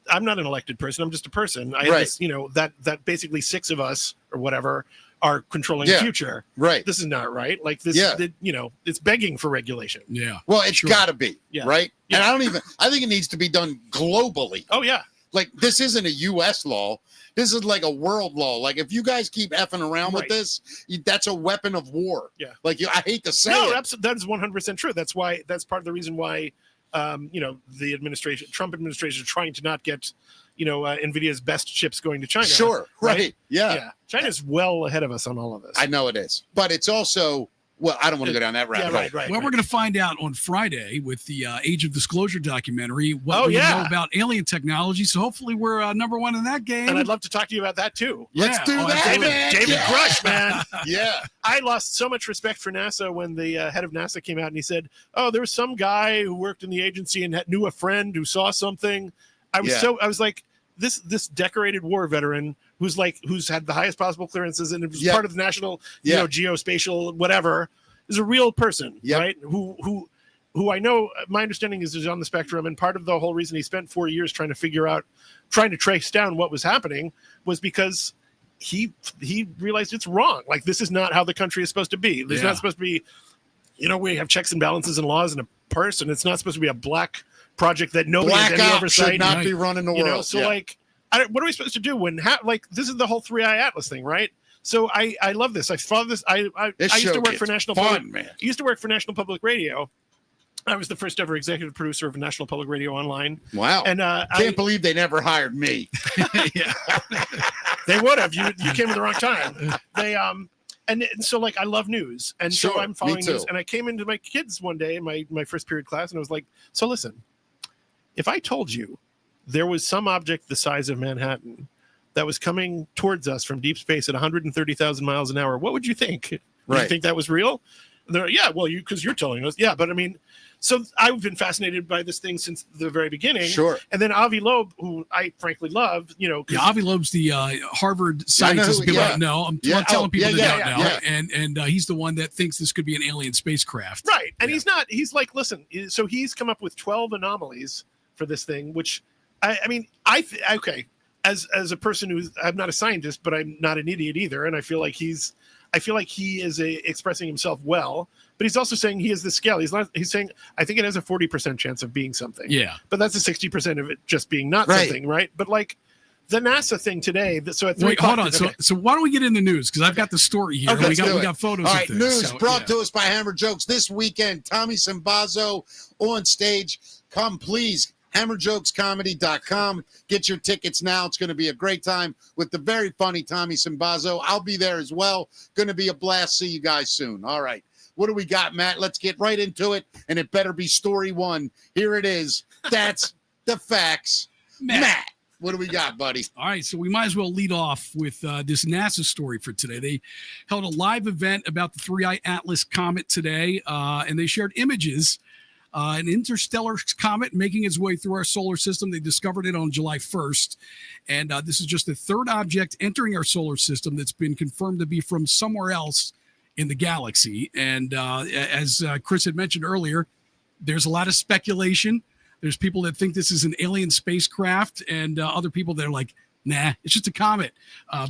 I'm not an elected person. I'm just a person. I have this, that basically 6 of us or whatever are controlling the future. Right. This is not right. Like this, it's begging for regulation. Yeah. Well, it's got to be, right? Yeah. And I think it needs to be done globally. Oh, yeah. Like, this isn't a U.S. law. This is like a world law. Like, if you guys keep effing around with this, that's a weapon of war. Yeah. Like, I hate to say it. That is 100% true. That's part of the reason why, the Trump administration is trying to not get, NVIDIA's best chips going to China. Sure. Right. Yeah. China's well ahead of us on all of this. I know it is. But it's also, well, I don't want to go down that rabbit hole. Right. Well, we're going to find out on Friday with the Age of Disclosure documentary what we know about alien technology. So hopefully we're number one in that game. And I'd love to talk to you about that too. Let's do that, man. David Grush, man. Yeah. I lost so much respect for NASA when the head of NASA came out and he said, "Oh, there was some guy who worked in the agency and knew a friend who saw something." I was like, this decorated war veteran who's had the highest possible clearances and was part of the national, geospatial whatever, is a real person, right? Who I know, my understanding is on the spectrum, and part of the whole reason he spent 4 years trying to trace down what was happening was because he realized it's wrong. Like, this is not how the country is supposed to be. There's not supposed to be, we have checks and balances and laws and a person. It's not supposed to be a black project that nobody has any oversight. Should not be running the world. So what are we supposed to do when this is the whole 3i Atlas thing, right? So I love this. I follow this. I used to work for National Public Radio. I was the first ever executive producer of National Public Radio Online. Wow. And can't believe they never hired me. They would have. You came at the wrong time. They and so I love news, and so I'm following news. And I came into my kids one day in my first period class, and I was like, so listen, if I told you there was some object the size of Manhattan that was coming towards us from deep space at 130,000 miles an hour, what would you think? Would you think that was real? And they're like, because you're telling us. Yeah, but I mean, so I've been fascinated by this thing since the very beginning. Sure. And then Avi Loeb, who I frankly love, Avi Loeb's the Harvard scientist. People don't know. I'm telling people that don't know. And he's the one that thinks this could be an alien spacecraft. Right. And he's like, listen, so he's come up with 12 anomalies for this thing, which okay. As a person I'm not a scientist, but I'm not an idiot either. And I feel like he is expressing himself well, but he's also saying he has the scale. He's saying, I think it has a 40% chance of being something. Yeah. But that's a 60% of it just being not something, right? But the NASA thing today, so at 3 o'clock. Hold on. So why don't we get in the news? Because I've got the story here. Okay, we got photos All of right, this. news brought to us by Hammer Jokes. This weekend, Tommy Simbazo on stage. Come, please. HammerJokesComedy.com. Get your tickets now. It's going to be a great time with the very funny Tommy Simbazo. I'll be there as well. Going to be a blast. See you guys soon. All right. What do we got, Matt? Let's get right into it, and it better be story one. Here it is. That's the facts. Matt, what do we got, buddy? All right, so we might as well lead off with this NASA story for today. They held a live event about the Three-Eye Atlas comet today, and they shared images. An interstellar comet making its way through our solar system. They discovered it on July 1st, and this is just the third object entering our solar system that's been confirmed to be from somewhere else in the galaxy. And as Chris had mentioned earlier, there's a lot of speculation. There's people that think this is an alien spacecraft, and other people that are like, nah, it's just a comet.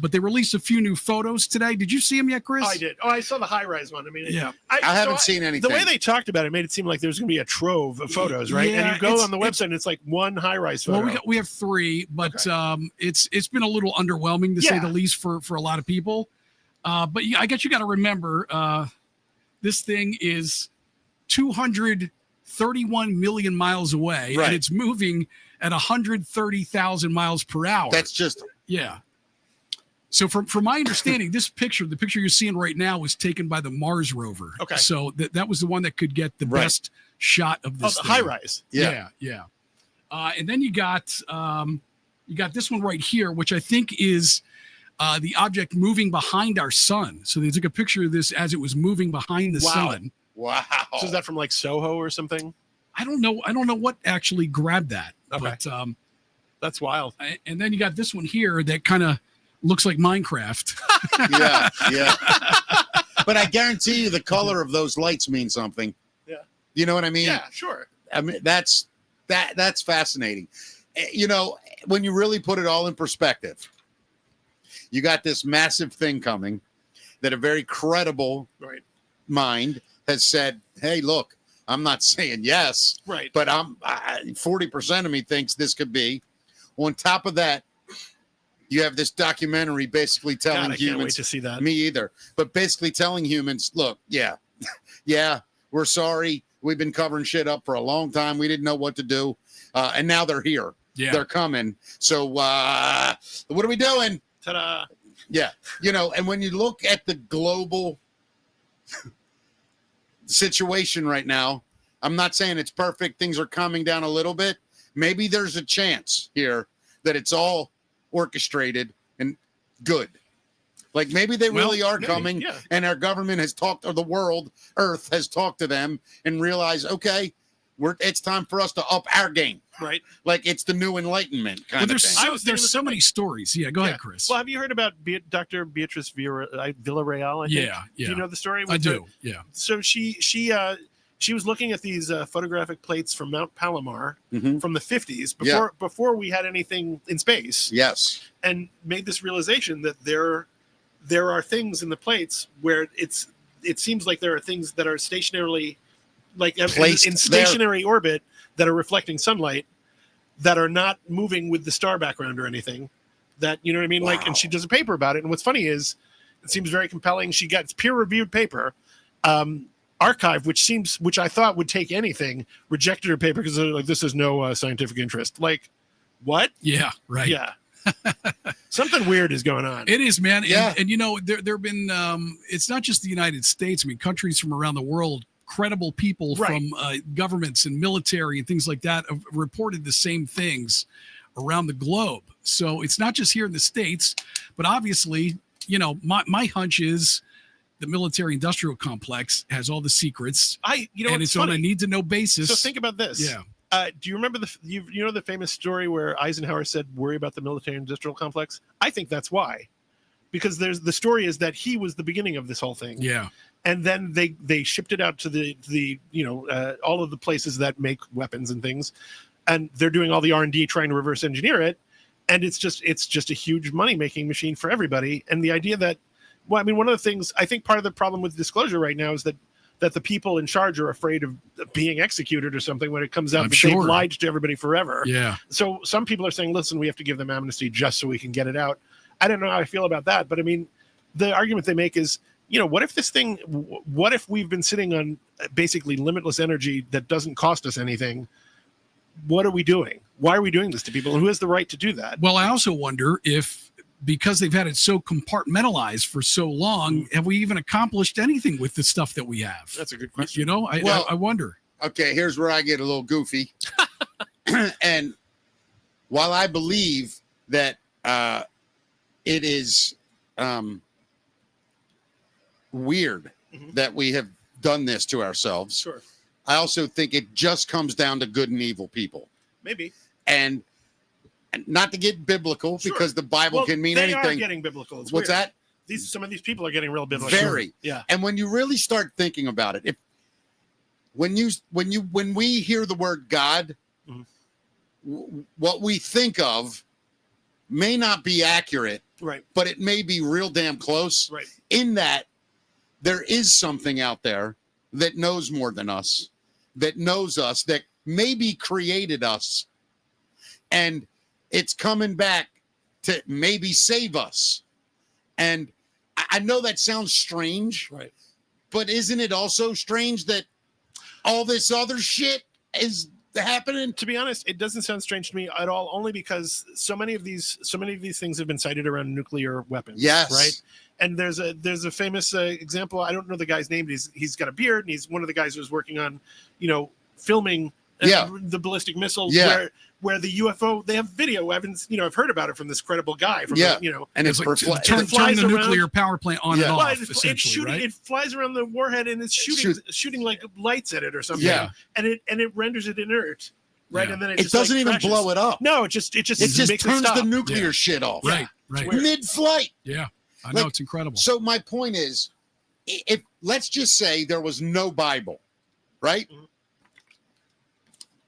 But they released a few new photos today. Did you see them yet, Chris? I did. Oh, I saw the high-rise one. I mean, yeah. I haven't seen anything. The way they talked about it made it seem like there's going to be a trove of photos, right? Yeah, and you go on the website, and it's like one high-rise photo. Well, we have three, but Okay. It's been a little underwhelming to say the least for a lot of people. But I guess you got to remember, this thing is 231 million miles away, Right. and it's moving at 130,000 miles per hour. That's just Yeah. So from my understanding, the picture you're seeing right now was taken by the Mars rover. Okay. So that was the one that could get the Right. best shot of this the thing. high-rise. Yeah. And then you got this one right here, which I think is the object moving behind our sun. So they took a picture of this as it was moving behind the Wow. sun. wow. So is that from like Soho or something? I don't know what actually grabbed that. Okay. But That's wild. and then you got this one here that kind of looks like Minecraft. Yeah. But I guarantee you the color of those lights mean something. Yeah. You know what I mean? Yeah, sure. I mean, that's fascinating. You know, when you really put it all in perspective, you got this massive thing coming that a very credible Right. mind has said, hey, look, I'm not saying yes, Right. but 40% of me thinks this could be. On top of that, you have this documentary basically telling God, I can't wait humans, to see that. me either, but basically telling humans, look, yeah, we're sorry. We've been covering shit up for a long time. We didn't know what to do. And now they're here. Yeah. They're coming. So what are we doing? Ta-da. Yeah. You know, and when you look at the global situation right now, I'm not saying it's perfect. Things are calming down a little bit. Maybe there's a chance here that it's all orchestrated and good. Like maybe they really are maybe, coming, yeah. and our government has talked, or the world, Earth has talked to them and realized, okay, it's time for us to up our game. Right. Like it's the new enlightenment kind But of thing. there's so many stories. Yeah, go ahead, Chris. Well, have you heard about Dr. Beatrice Villarreal? I think? Yeah. Do you know the story? I do. Yeah. So she was looking at these photographic plates from Mount Palomar Mhm. from the 50s Yeah. before we had anything in space, Yes. and made this realization that there are things in the plates where it seems like there are things that are stationarily, like Placed in stationary orbit, that are reflecting sunlight, that are not moving with the star background or anything. That, you know what I mean? Wow. Like, and she does a paper about it. And what's funny is, it seems very compelling. She got peer-reviewed paper. Archive, which I thought would take anything, rejected her paper because they're like, this has no scientific interest. Like, what? Yeah. Right. Yeah. Something weird is going on. It is, man. Yeah. And you know, there have been, it's not just the United States. I mean, countries from around the world, credible people Right. from governments and military and things like that have reported the same things around the globe. So it's not just here in the States, but obviously, you know, my hunch is the military industrial complex has all the secrets, and and it's on a need to know basis. So think about this. Yeah. Do you remember you know the famous story where Eisenhower said, "Worry about the military industrial complex"? I think that's why, because the story is that he was the beginning of this whole thing. Yeah. And then they shipped it out to the all of the places that make weapons and things, and they're doing all the R&D trying to reverse engineer it, and it's just a huge money making machine for everybody. And the idea that, well, I mean, one of the things I think part of the problem with disclosure right now is that the people in charge are afraid of being executed or something when it comes out I'm that sure. they've lied to everybody forever. Yeah. So some people are saying, listen, we have to give them amnesty just so we can get it out. I don't know how I feel about that, but I mean, the argument they make is, what if we've been sitting on basically limitless energy that doesn't cost us anything? what are we doing? Why are we doing this to people? And who has the right to do that? Well, I also wonder if, because they've had it so compartmentalized for so long, have we even accomplished anything with the stuff that we have? That's a good question. You know, I wonder. Okay, here's where I get a little goofy. And while I believe that it is weird that we have done this to ourselves, Sure. I also think it just comes down to good and evil people. Maybe. And not to get biblical, Sure. because the Bible can mean they anything. Are getting biblical. It's What's weird. that? Some of these people are getting real biblical. Very. Yeah. And when you really start thinking about it, when we hear the word God, what we think of may not be accurate, Right. but it may be real damn close. Right. In that there is something out there that knows more than us, that knows us, that maybe created us, and it's coming back to maybe save us. And I know that sounds strange, Right. but isn't it also strange that all this other shit is happening? To be honest, it doesn't sound strange to me at all, only because so many of these things have been cited around nuclear weapons. Yes. Right. And there's a famous example. I don't know the guy's name, but he's got a beard, and he's one of the guys who was working on, filming the ballistic missile. Yeah. Where the UFO, they have video evidence. I've heard about it from this credible guy. From and it's like for turn flies the around. nuclear power plant on and Yeah. off, it's essentially, shooting. right? It flies around the warhead and it's shooting like lights at it or something. Yeah. And it renders it inert. Right. Yeah. And then it it just doesn't even crashes. blow it up. No, it just It just makes turns it stop. the nuclear Yeah. shit off. Right. weird. Mid-flight. Yeah. I know, Like, it's incredible. So my point is, if let's just say there was no Bible, right? Mhm.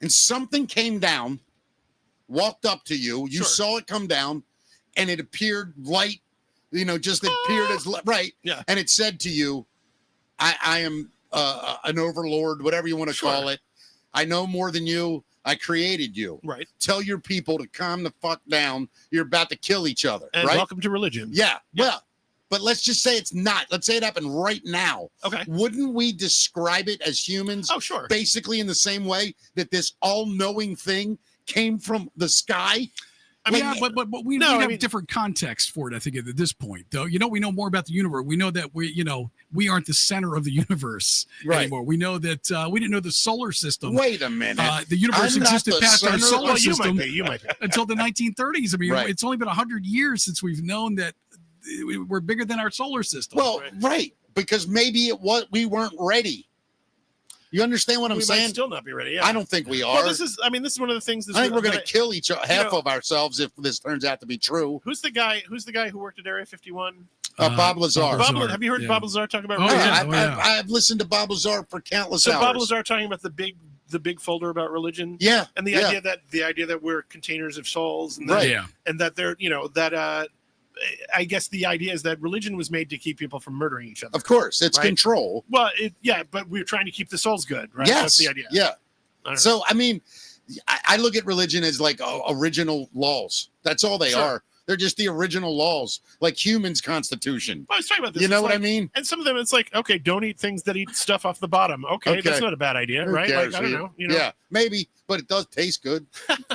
And something came down, walked up to you, you Sure. saw it come down, and it appeared light, just appeared as right. Yeah. And it said to you, I am an overlord, whatever you want to Sure. call it. I know more than you. I created you. Right. Tell your people to calm the fuck down. You're about to kill each other. And right? welcome to religion. Yeah. Yeah. Well, but let's just say it's not. Let's say it happened right now. Okay. Wouldn't we describe it as humans Oh, sure. basically in the same way that this all-knowing thing came from the sky? I mean, yeah, but we no, I have mean- different context for it. I think at this point, though, we know more about the universe. We know that we aren't the center of the universe Right. anymore. We know that we didn't know the solar system. Wait a minute. The universe I'm not existed the past our center- solar Well, you system might be. until the 1930s. I mean, Right. it's only been 100 years since we've known that we're bigger than our solar system. well, right. Because maybe we weren't ready. You understand what I'm We saying? might still not be ready. Yeah. I don't think we are. Well, this is one of the things. I think we're going to kill half know- of ourselves if this turns out to be true. Who's the guy who worked at Area 51? Bob Lazar. Bob Have you heard yeah. Bob Lazar talk about Oh, religion? yeah. Yeah, I've listened to Bob Lazar for countless So hours. Bob Lazar talking about the big folder about religion. Yeah. And the idea that we're containers of souls, and that, Right. Yeah. and that they're I guess the idea is that religion was made to keep people from murdering each other. Of course, it's Right. control. Well, but we're trying to keep the souls good, right? Yes. That's the idea. Yeah. I don't know. So, I mean, I look at religion as like original laws. That's all they Sure. are. They're just the original laws, like humans' constitution. I was talking about this. You know It's what I like- mean? And some of them, it's like, okay, don't eat things that eat stuff off the bottom. Okay, Okay. that's not a bad idea, Who right? cares? Like, I don't know. Yeah, maybe, but it does taste good.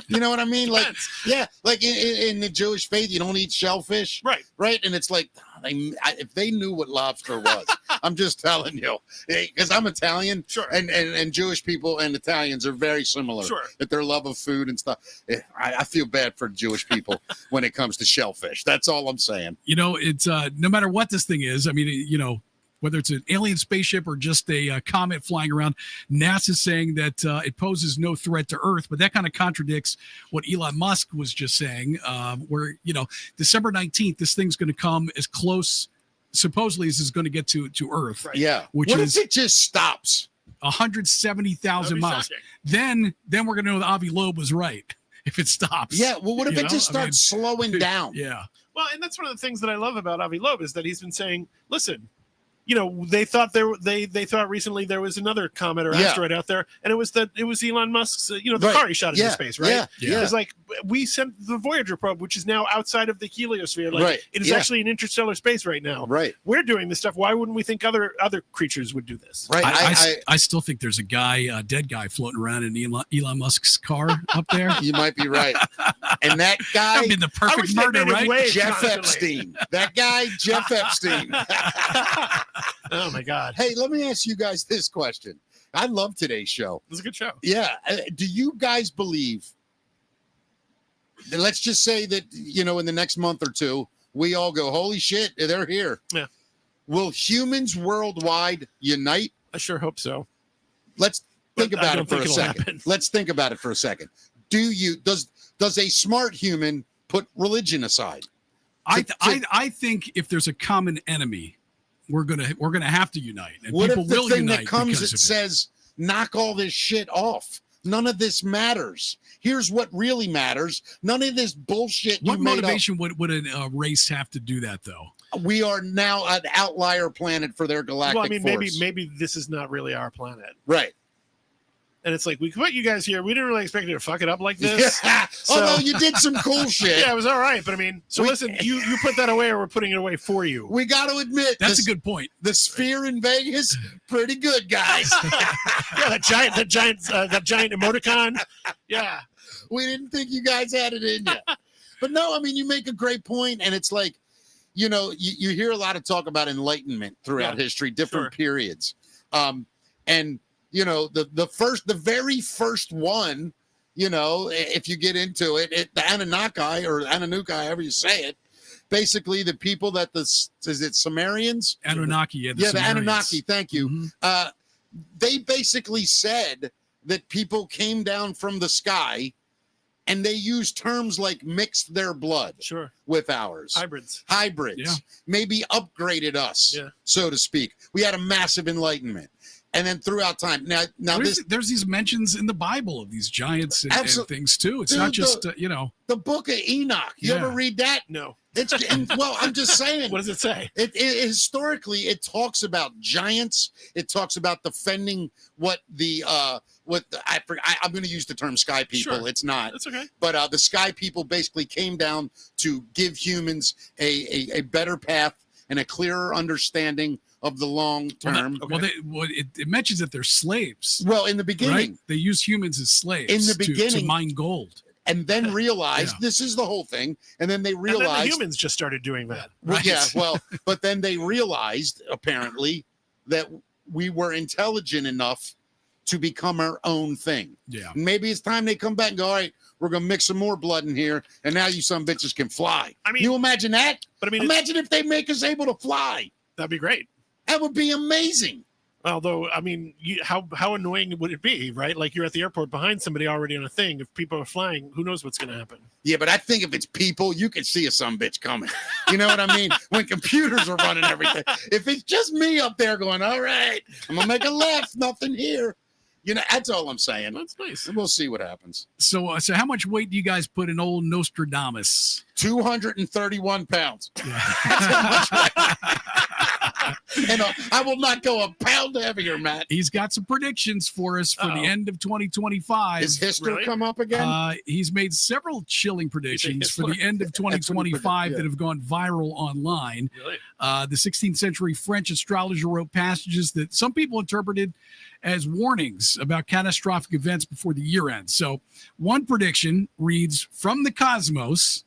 You know what I mean? Like, Depends. yeah, like in the Jewish faith, you don't eat shellfish, Right. right? And it's like, if they knew what lobster was, I'm just telling you, because I'm Italian, Sure. and Jewish people and Italians are very similar. Sure. That their love of food and stuff. I feel bad for Jewish people when it comes to shellfish. That's all I'm saying. It's no matter what this thing is. I mean, whether it's an alien spaceship or just a comet flying around, NASA's saying that it poses no threat to Earth, but that kind of contradicts what Elon Musk was just saying, where, December 19th, this thing's going to come as close, supposedly, as it's going to get to Earth, Right. Yeah. Which what is- if it just stops? 170,000 That'd be miles. shocking. Then we're going to know that Avi Loeb was right if it stops. Yeah. Well, what if You it know? just I mean, starts slowing down? Yeah. Well, and that's one of the things that I love about Avi Loeb is that he's been saying, listen, they thought they thought recently there was another comet or asteroid out there, and it was Elon Musk's the car he shot into space, right? Yeah. It's like we sent the Voyager probe, which is now outside of the heliosphere. Like it is actually in interstellar space right now. Right. We're doing this stuff. Why wouldn't we think other creatures would do this? Right. I still think there's a dead guy floating around in Elon Musk's car up there. You might be right. And that guy, that'd be the perfect murder, right? Jeff Epstein. That guy, Jeff Epstein. Oh my God. Hey, let me ask you guys this question. I love today's show. It was a good show. Yeah. Do you guys believe, let's just say that, in the next month or two, we all go, holy shit, they're here. Yeah. Will humans worldwide unite? I sure hope so. Let's think about it for a second. Happen. Let's think about it for a second. Does a smart human put religion aside? I think if there's a common enemy, we're gonna have to unite, and what people if the will thing unite that comes because that of says knock all this shit off? None of this matters. Here's what really matters. None of this bullshit. What motivation would a race have to do that, though? We are now an outlier planet for their galactic Well, I mean, force. maybe this is not really our planet, right? And it's like, we put you guys here. We didn't really expect you to fuck it up like this. Although you did some cool shit. Yeah, it was all right. But I mean, listen, you put that away, or we're putting it away for you. We got to admit, that's a good point. The sphere in Vegas, pretty good, guys. Yeah, that giant emoticon. Yeah, we didn't think you guys had it in you. But no, I mean, you make a great point, and it's like, you hear a lot of talk about enlightenment throughout history, different periods, and. The very first one, if you get into it, the Anunnaki or Anunnaki, however you say it, basically the people that is it Sumerians? Anunnaki, the Anunnaki. Thank you. Mm-hmm. They basically said that people came down from the sky, and they used terms like mixed their blood with ours. Hybrids, maybe upgraded us, so to speak. We had a massive enlightenment. And then throughout time, now there's these mentions in the Bible of these giants and things too. It's not just the Book of Enoch. You ever read that? No. Well, I'm just saying. What does it say? It historically, it talks about giants. It talks about defending I'm going to use the term sky people. Sure. It's not. That's okay. But the sky people basically came down to give humans a better path and a clearer understanding of the long term. It mentions that they're slaves. Well, in the beginning, right? They use humans as slaves in the beginning to mine gold, and then realized this is the whole thing. And then they realized and then the humans just started doing that. Well, but then they realized apparently that we were intelligent enough to become our own thing. Yeah, maybe it's time they come back and go, all right, we're gonna mix some more blood in here, and now you some bitches can fly. I mean, you imagine that? But I mean, imagine if they make us able to fly. That'd be great. That would be amazing. Although, I mean, how annoying would it be, right? Like you're at the airport behind somebody already on a thing. If people are flying, who knows what's going to happen? Yeah, but I think if it's people, you can see a some bitch coming. You know what I mean? When computers are running everything. If it's just me up there going, all right, I'm going to make a left, nothing here. That's all I'm saying. That's nice. And we'll see what happens. So how much weight do you guys put in old Nostradamus? 231 pounds. Yeah. And I will not go a pound heavier, Matt. He's got some predictions for us for the end of 2025. Is history come up again? He's made several chilling predictions for the end of 2025 that have gone viral online. Really? The 16th century French astrologer wrote passages that some people interpreted as warnings about catastrophic events before the year ends. So one prediction reads, from the cosmos,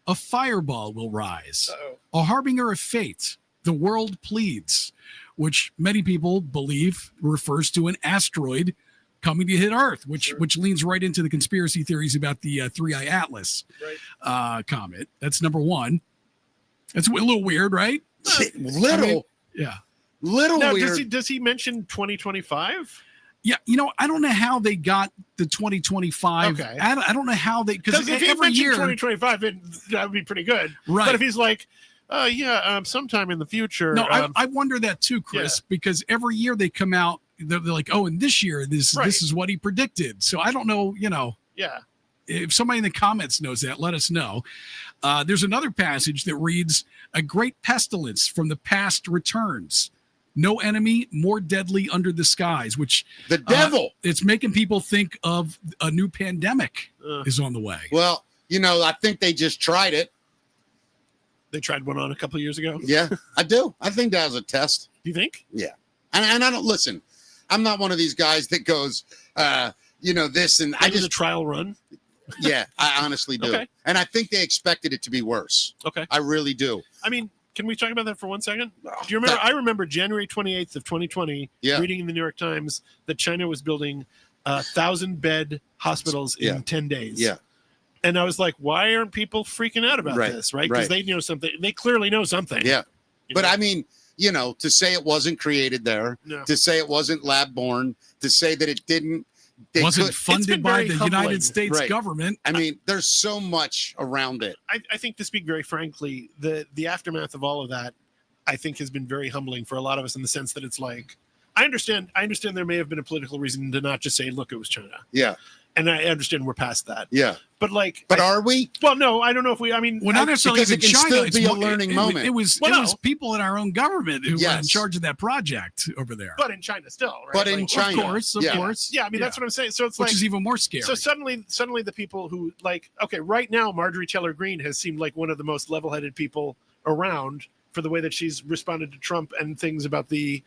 a fireball will rise, a harbinger of fate. The world pleads, which many people believe refers to an asteroid coming to hit Earth, which leans right into the conspiracy theories about the Three-Eye Atlas comet. That's number one. That's a little weird, right? Little now, weird. Does he mention 2025? Yeah, I don't know how they got the 2025. Okay. I don't know how they, because if he every year 2025, that would be pretty good. Right. But if he's like, sometime in the future. No, I wonder that too, Chris, because every year they come out, they're like, oh, and this year, this is what he predicted. So I don't know, Yeah. If somebody in the comments knows that, let us know. There's another passage that reads, a great pestilence from the past returns. No enemy more deadly under the skies, which The devil. it's making people think of a new pandemic is on the way. Well, I think they just tried it. They tried one on a couple of years ago. Yeah, I do. I think that was a test. Do you think? Yeah. And I don't listen. I'm not one of these guys that goes, this and I just a trial run. Yeah, I honestly do. Okay. And I think they expected it to be worse. Okay. I really do. I mean, can we talk about that for 1 second? Do you remember? I remember January 28th of 2020, reading in the New York Times that China was building 1,000-bed hospitals in 10 days. Yeah. And I was like, why aren't people freaking out about this? Right? Because they know something. They clearly know something. Yeah. But I mean, to say it wasn't created there, to say it wasn't lab born, to say that it didn't. Wasn't funded by the United States government. I mean, there's so much around it. I think, to speak very frankly, the aftermath of all of that, I think, has been very humbling for a lot of us in the sense that it's like, I understand there may have been a political reason to not just say, look, it was China. Yeah. And I understand we're past that. Yeah. But are we? Well, no, I don't know if we. I mean, well, not necessarily because it can China. still be a learning moment. It was people in our own government who were in charge of that project over there. But in China, still, right? But in China, of course. Yeah, I mean that's what I'm saying. So it's which is even more scary. So suddenly the people who right now, Marjorie Taylor Greene has seemed like one of the most level-headed people around for the way that she's responded to Trump and things about the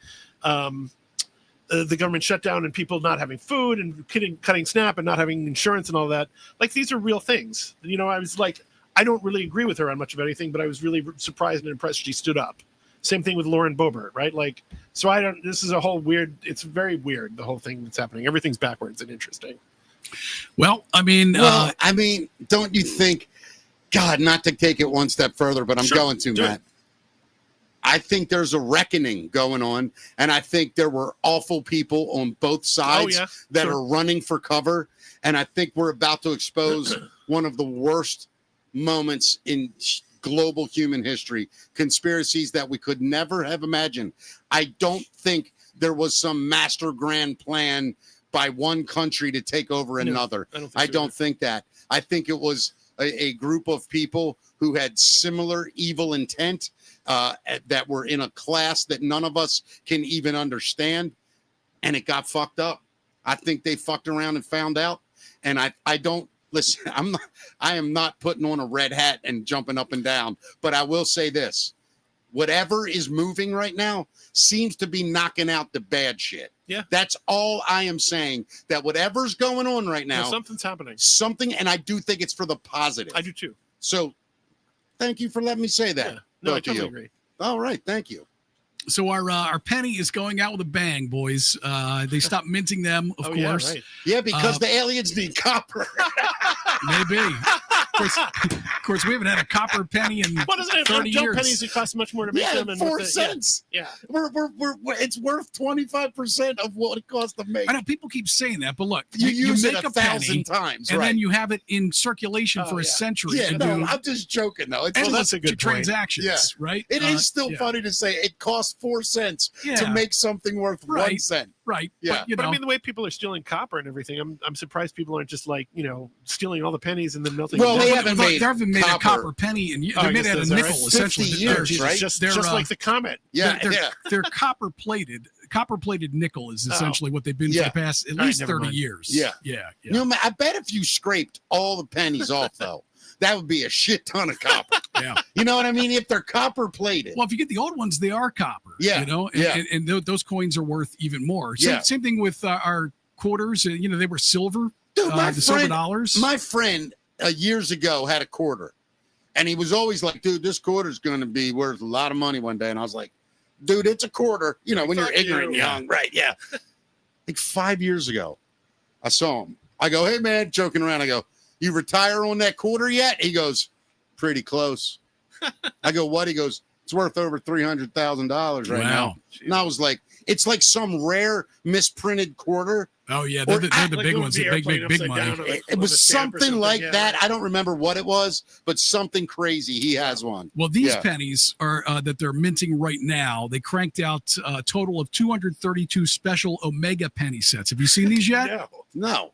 government shutdown and people not having food and cutting SNAP and not having insurance and all that. Like, these are real things. I was like, I don't really agree with her on much of anything, but I was really surprised and impressed she stood up. Same thing with Lauren Boebert, right? Like, so this is a whole weird, it's very weird, the whole thing that's happening. Everything's backwards and interesting. Well, I mean, don't you think, God, not to take it one step further, but I'm going to, Matt. I think there's a reckoning going on, and I think there were awful people on both sides that are running for cover, and I think we're about to expose one of the worst moments in global human history, conspiracies that we could never have imagined. I don't think there was some master grand plan by one country to take over another. I don't think that. I think it was a group of people who had similar evil intent, that were in a class that none of us can even understand, and it got fucked up. I think they fucked around and found out, and I don't listen. I am not putting on a red hat and jumping up and down, but I will say this: whatever is moving right now seems to be knocking out the bad shit. Yeah, that's all I am saying. That whatever's going on right now, something's happening. And I do think it's for the positive. I do too. So, thank you for letting me say that. Yeah. No, I totally agree. All right, thank you. So our penny is going out with a bang, boys. They stopped minting them, of course. Yeah, right. Yeah, because the aliens need copper. Maybe. Of course, we haven't had a copper penny in 30 years. Pennies, it costs much more to make them. And 4 cents. Yeah. We're it's worth 25% of what it costs to make. I know people keep saying that, but look, you use make it 1,000 1,000 times, and then you have it in circulation for a century. Yeah, no, I'm just joking though. That's a good transactions, right? It is still funny to say it costs 4 cents to make something worth 1 cent. Right. Yeah. But I mean, the way people are stealing copper and everything, I'm surprised people aren't just like, stealing all the pennies and then melting. Well, they haven't made a copper penny, and they made it out of nickel, essentially. 50 years, right? Just like the comet. Yeah, they're copper plated. Copper-plated nickel is essentially what they've been for the past at least 30 years. Yeah. I bet if you scraped all the pennies off, though, that would be a shit ton of copper. Yeah. You know what I mean? If they're copper plated. Well, if you get the old ones, they are copper. Yeah. And those coins are worth even more. Same thing with our quarters. They were silver. Dude, silver dollars. My friend years ago had a quarter. And he was always like, dude, this quarter's going to be worth a lot of money one day. And I was like, dude, it's a quarter. When you're ignorant and young. Right, yeah. Like 5 years ago, I saw him. I go, hey, man, joking around. I go, you retire on that quarter yet? He goes, pretty close. I go, what? He goes, it's worth over $300,000 right now. And I was like, it's like some rare misprinted quarter. Oh, yeah. They're the big ones. The big money. It was something like that. Right. I don't remember what it was, but something crazy. He has one. Well, these pennies are that they're minting right now. They cranked out a total of 232 special Omega penny sets. Have you seen these yet? No.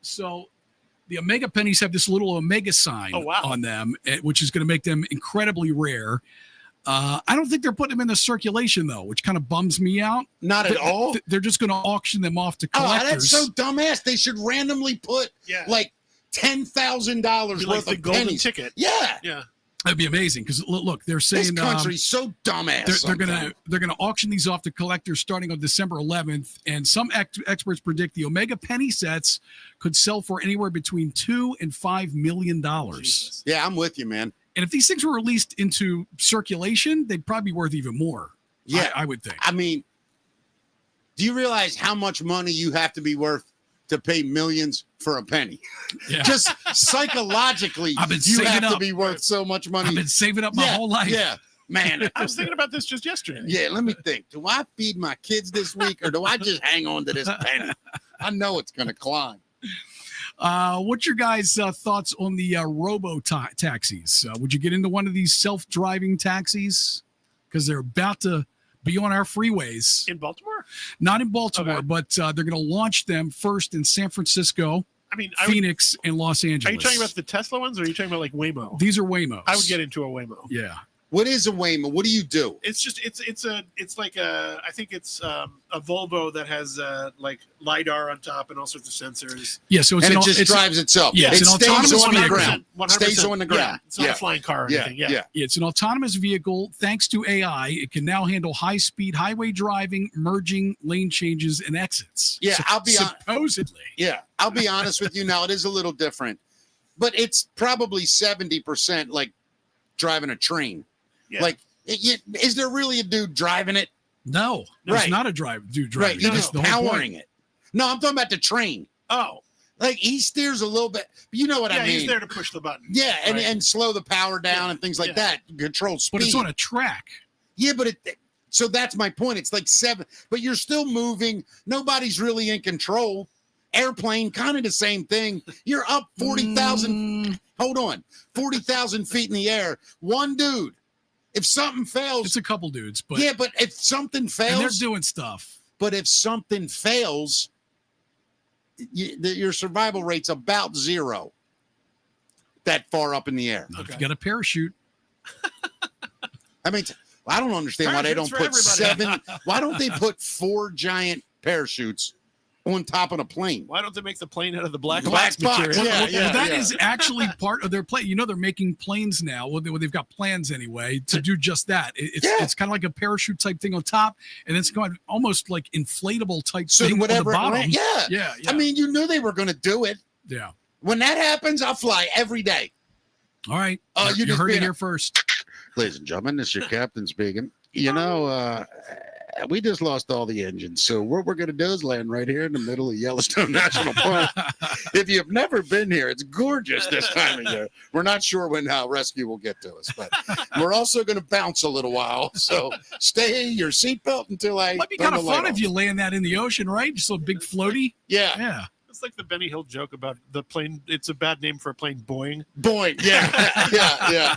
So the Omega pennies have this little Omega sign on them, which is going to make them incredibly rare. I don't think they're putting them in the circulation though, which kind of bums me out. Not at all. They're just going to auction them off to Oh, collectors. that's so dumbass. They should randomly put like $10,000 Like worth the of golden pennies. ticket. Yeah. Yeah. That'd be amazing because look, they're saying This country's so dumbass. they're gonna auction these off to collectors starting on December 11th, and some experts predict the Omega penny sets could sell for anywhere between $2 and $5 million. Jesus. Yeah, I'm with you, man. And if these things were released into circulation, they'd probably be worth even more. Yeah, I would think. I mean, do you realize how much money you have to be worth to pay millions for a penny? Yeah. Just psychologically, you have to be worth so much money. I've been saving up my whole life. Yeah, man. I was thinking about this just yesterday. Yeah, let me think. Do I feed my kids this week or do I just hang on to this penny? I know it's going to climb. What's your guys' thoughts on the taxis? Would you get into one of these self-driving taxis? Because they're about to be on our freeways. In Baltimore? Not in Baltimore, Okay. but they're going to launch them first in San Francisco, I mean, Phoenix, and Los Angeles. Are you talking about the Tesla ones or are you talking about like Waymo? These are Waymos. I would get into a Waymo. Yeah. What is a Waymo? What do you do? It's just it's like a I think it's a Volvo that has like LiDAR on top and all sorts of sensors. Yeah, so it's And an, it just it's, drives itself. Yeah, it it's an stays autonomous on the vehicle. ground. 100%. Stays on the ground. Yeah, it's not a flying car or anything. Yeah. it's an autonomous vehicle. Thanks to AI, it can now handle high-speed highway driving, merging, lane changes, and exits. Yeah, I'll be supposedly. Yeah, I'll be honest with you. Now it is a little different, but it's probably 70% like driving a train. Yeah. Like, is there really a dude driving it? No, there's Right. not a dude driving. Right, you're That's just the whole powering point. it. No, I'm talking about the train. Oh, Like he steers a little bit. You know what yeah, I mean? he's there to push the button. Yeah, and, Right. and slow the power down and things like that. Control speed. But it's on a track. Yeah, but so that's my point. It's like 7, but you're still moving. Nobody's really in control. Airplane, kind of the same thing. You're up 40,000. Hold on, 40,000 feet in the air. One dude. If something fails, It's a couple dudes, but yeah, but if something and they're fails, doing stuff. but if something fails, your survival rate's about 0. That far up in the air. Not if you got a parachute. I mean, I don't understand why they don't Parachutes put for everybody. 7. Why don't they put 4 giant parachutes on top of a plane? Why don't they make the plane out of the black Black box box, material? yeah, Well, that yeah. is actually part of their plan. You know, they're making planes now. Well, they've got plans anyway to do just that. It's kind of like a parachute type thing on top, and it's kind of almost like inflatable type So thing whatever. on the bottom. Yeah. yeah. I mean, you knew they were going to do it. yeah. When that happens, I'll fly every day. All right. Oh, you just heard it being here first. Ladies and gentlemen, this is your captain speaking. You know, we just lost all the engines. So what we're going to do is land right here in the middle of Yellowstone National Park. If you've never been here, it's gorgeous this time of year. We're not sure when rescue will get to us, but we're also going to bounce a little while. So stay your seatbelt until I Might be turn kind of the light fun off. if you land that in the ocean, right? Just a big floaty. Yeah. Yeah. It's like the Benny Hill joke about the plane. It's a bad name for a plane, Boeing. Boing. Yeah.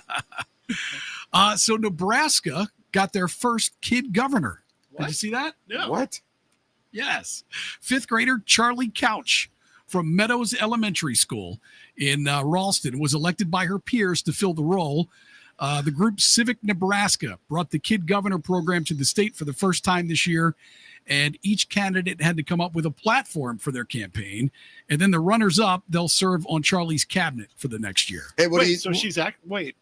So Nebraska got their first kid governor. Did you see that? Yeah. What? Yes. 5th grader Charlie Couch from Meadows Elementary School in Ralston was elected by her peers to fill the role. The group Civic Nebraska brought the Kid Governor program to the state for the first time this year, and each candidate had to come up with a platform for their campaign. And then the runners-up, they'll serve on Charlie's cabinet for the next year. Hey, what Wait, do you? so she's wait.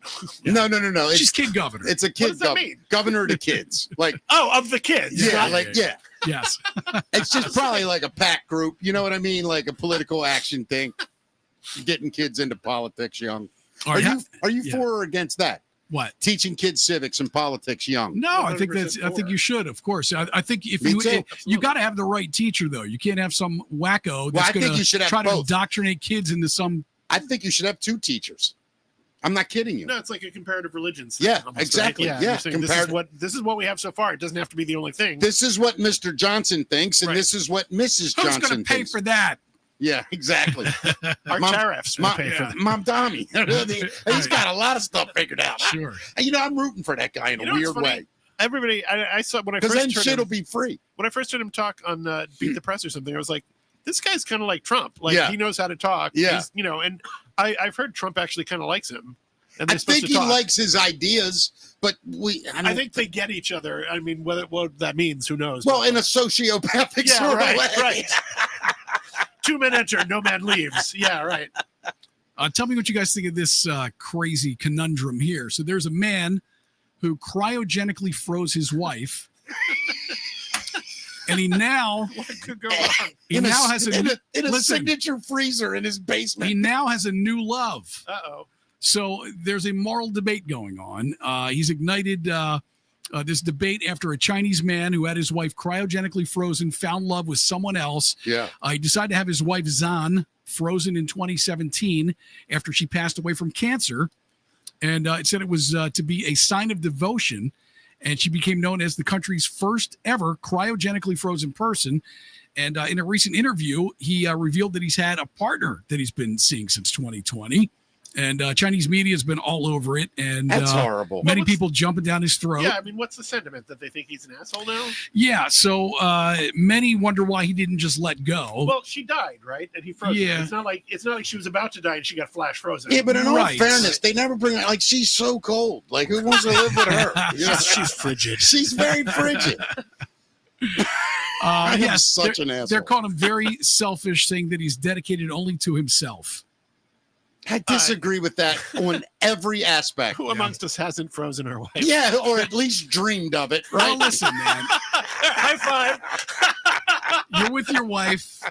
No. She's It's, kid governor. it's a kid does that mean? governor to kids. Like, Oh, of the kids. yeah, Got like, it. yeah. Yes. It's just probably like a PAC group. You know what I mean? Like a political action thing. Getting kids into politics young. All Are right. you yeah. for or against that? What? Teaching kids civics and politics young. No, I think 100% you should, of course. I think if Me too. you got to have the right teacher though. You can't have some wacko that's I think going you should to have try to both. indoctrinate kids into some. I think you should have 2 teachers. I'm not kidding you. No, it's like a comparative religions. Yeah, almost, exactly. Right? Yeah, you're saying this is what we have so far. It doesn't have to be the only thing. This is what Mr. Johnson thinks, and Right. this is what Mrs. Who's Johnson going to pay thinks. for that? Yeah, exactly. Our Mom- tariffs will pay for that. Mom Tommy. He's got a lot of stuff figured out. Sure. You know, I'm rooting for that guy in You a know what's weird funny? way. Everybody, I saw when I Because first then heard shit'll him, be free. when I first heard him talk on Beat the Press or something, I was like, this guy's kind of like Trump. Like Yeah. he knows how to talk. Yeah. He's, and I've heard Trump actually kind of likes him. And I they're supposed think to he talk. likes his ideas, but I think they get each other. I mean, what that means, who knows? well, in a sociopathic yeah, sort right, of way. right. 2 men enter, no man leaves. Yeah, right. Tell me what you guys think of this crazy conundrum here. So there's a man who cryogenically froze his wife, and he now What could go wrong? has a listen, signature freezer in his basement. he now has a new love. Uh-oh. So there's a moral debate going on. He's ignited this debate after a Chinese man who had his wife cryogenically frozen found love with someone else. Yeah. He decided to have his wife Zan frozen in 2017 after she passed away from cancer. And it said it was to be a sign of devotion. And she became known as the country's first ever cryogenically frozen person. And in a recent interview, he revealed that he's had a partner that he's been seeing since 2020. And Chinese media has been all over it. And That's horrible. Many people jumping down his throat. Yeah, I mean, what's the sentiment? That they think he's an asshole now? Yeah, so many wonder why he didn't just let go. Well, she died, right? And he froze her. Yeah. It's not like she was about to die and she got flash frozen. Yeah, but in all Right. fairness, they never bring her. Like, she's so cold. Like, who wants to live with her? You know? She's frigid. She's very frigid. I am yes, such an asshole. they're calling him very selfish, saying that he's dedicated only to himself. I disagree with that on every aspect. Who amongst us hasn't frozen her wife? Yeah, or at least dreamed of it, Well, right? listen, man, High five. you're with your wife.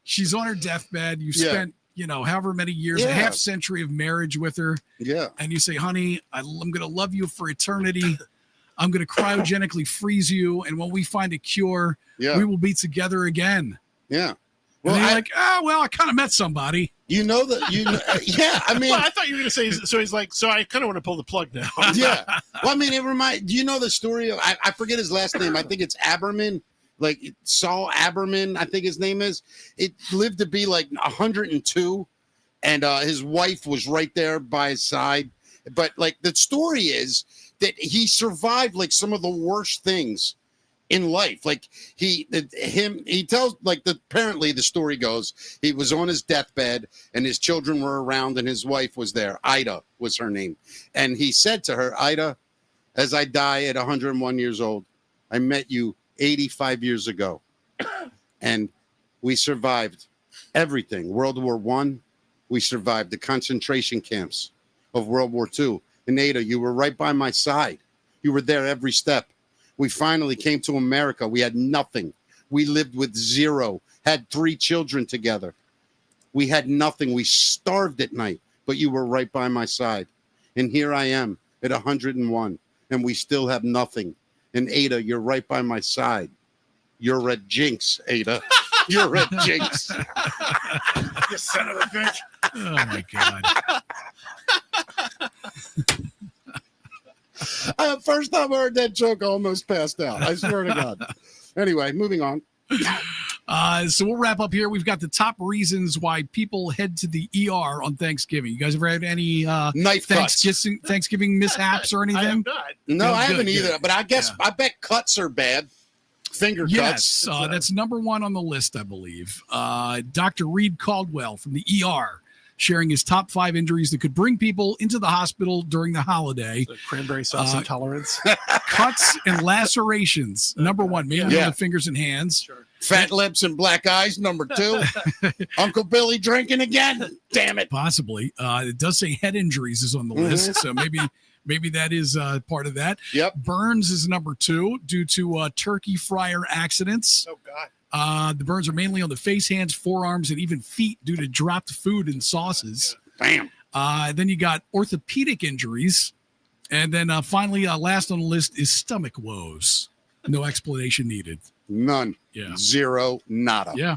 She's on her deathbed. You Yeah. spent, however many years, a Yeah. half century of marriage with her. Yeah. And you say, honey, I'm going to love you for eternity. I'm going to cryogenically freeze you. And when we find a cure, Yeah. we will be together again. Yeah. Well, Well, and you're like, I kind of met somebody. you know that yeah, I mean, Well, I thought you were going to say, so he's like, so I kind of want to pull the plug now. yeah. Well, I mean, do you know the story of, I forget his last name. I think it's Aberman, like Saul Aberman, I think his name is. It lived to be like 102, and his wife was right there by his side. But like the story is that he survived like some of the worst things in life. Like he tells, like, apparently the story goes, he was on his deathbed and his children were around and his wife was there. Ida was her name. And he said to her, Ida, as I die at 101 years old, I met you 85 years ago and we survived everything. World War I, we survived the concentration camps of World War II. And Ada, you were right by my side. You were there every step. We finally came to America. We had nothing. We lived with zero, had 3 children together. We had nothing. We starved at night, but you were right by my side. And here I am at 101, and we still have nothing. And Ada, you're right by my side. You're a jinx, Ada. You're a jinx. You son of a bitch. Oh, my God. First time I heard that joke, I almost passed out. I swear to God. Anyway, moving on. So we'll wrap up here. We've got the top reasons why people head to the ER on Thanksgiving. You guys ever had any Knife cuts. Thanksgiving mishaps or I anything? am not. No, Good, I haven't good, either. good. But I guess I bet cuts are bad. Finger Yes, cuts. that's number 1 on the list, I believe. Dr. Reed Caldwell from the ER sharing his top 5 injuries that could bring people into the hospital during the holiday. The cranberry sauce intolerance. Cuts and lacerations, number 1, mainly Yeah. on the fingers and hands. Sure. Fat lips and black eyes, number 2. Uncle Billy drinking again. Damn it. Possibly. It does say head injuries is on the list, so maybe that is part of that. Yep. Burns is number 2 due to turkey fryer accidents. Oh, God. The burns are mainly on the face, hands, forearms, and even feet due to dropped food and sauces. Bam. Then you got orthopedic injuries. And then finally, last on the list is stomach woes. No explanation needed. None. Yeah. 0. Nada. Yeah.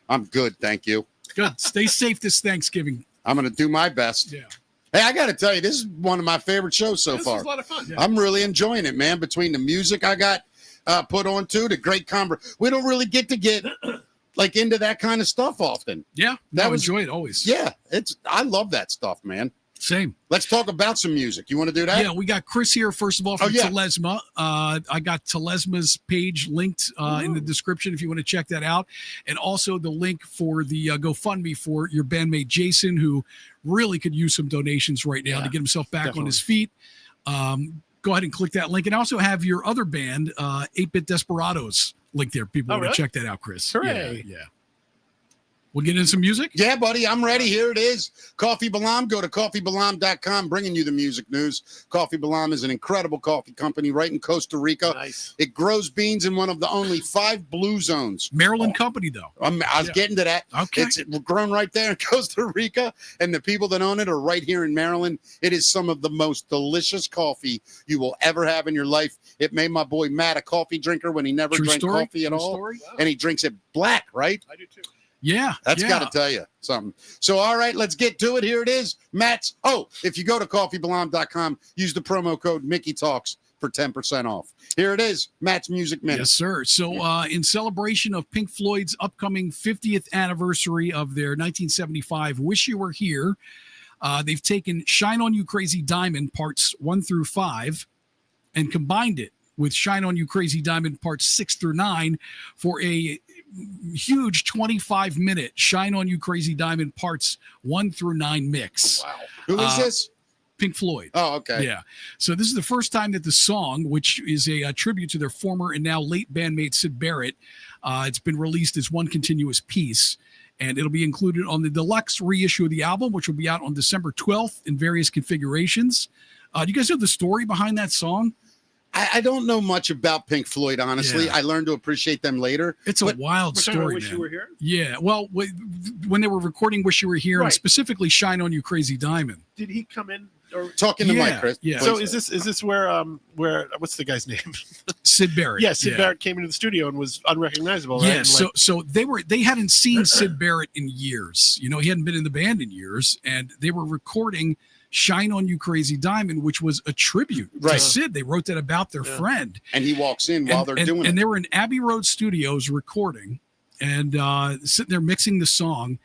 I'm good. Thank you. Good. Stay safe this Thanksgiving. I'm going to do my best. Yeah. Hey, I got to tell you, this is one of my favorite shows so This far. was a lot of fun. Yeah. I'm really enjoying it, man. Between the music I got put on too, the great conversation. We don't really get like into that kind of stuff often. Yeah. That No, was- enjoy it always. Yeah, I love that stuff, man. Same. Let's talk about some music. You want to do that? Yeah, we got Chris here, first of all, from Telesma. I got Telesma's page linked in the description if you want to check that out. And also the link for the GoFundMe for your bandmate Jason, who really could use some donations right now to get himself back on his feet. Go ahead and click that link. And I also have your other band, 8-Bit Desperados, link there. People want to check that out, Chris. Hooray. Yeah. We'll get into some music? Yeah, buddy, I'm ready. Here it is. Coffee Balam. Go to coffeebalam.com, bringing you the music news. Coffee Balam is an incredible coffee company right in Costa Rica. Nice. It grows beans in one of the only 5 blue zones. Maryland company, though. I was getting to that. Okay. It's grown right there in Costa Rica, and the people that own it are right here in Maryland. It is some of the most delicious coffee you will ever have in your life. It made my boy Matt a coffee drinker when he never drank coffee at all. Wow. And he drinks it black, right? I do too. Yeah. That's got to tell you something. So, all right, let's get to it. Here it is. Matt's. Oh, if you go to coffeebalam.com, use the promo code Mickey Talks for 10% off. Here it is. Matt's Music Minute. Yes, sir. So, in celebration of Pink Floyd's upcoming 50th anniversary of their 1975 Wish You Were Here, they've taken Shine On You Crazy Diamond parts 1 through 5 and combined it with Shine On You Crazy Diamond parts 6 through 9 for a huge 25-minute Shine On You Crazy Diamond parts 1 through 9 mix. Wow. Who is this? Pink Floyd. Oh, okay. Yeah. So this is the first time that the song, which is a tribute to their former and now late bandmate Syd Barrett, it's been released as one continuous piece. And it'll be included on the deluxe reissue of the album, which will be out on December 12th in various configurations. Do you guys know the story behind that song? I don't know much about Pink Floyd, honestly. Yeah. I learned to appreciate them later. It's a wild story, Wish man. You Were Here? Yeah. Well, when they were recording Wish You Were Here, and specifically Shine On You Crazy Diamond. Did he come in? Or Talking to Mike, Chris. Yeah. So is this where what's the guy's name? Syd Barrett. Yeah, Syd Barrett came into the studio and was unrecognizable. Right? Yeah, so they hadn't seen Syd Barrett in years. You know, he hadn't been in the band in years, and they were recording Shine On You Crazy Diamond, which was a tribute to Syd. They wrote that about their friend. And he walks in while they're doing it. And they were in Abbey Road Studios recording and sitting there mixing the song.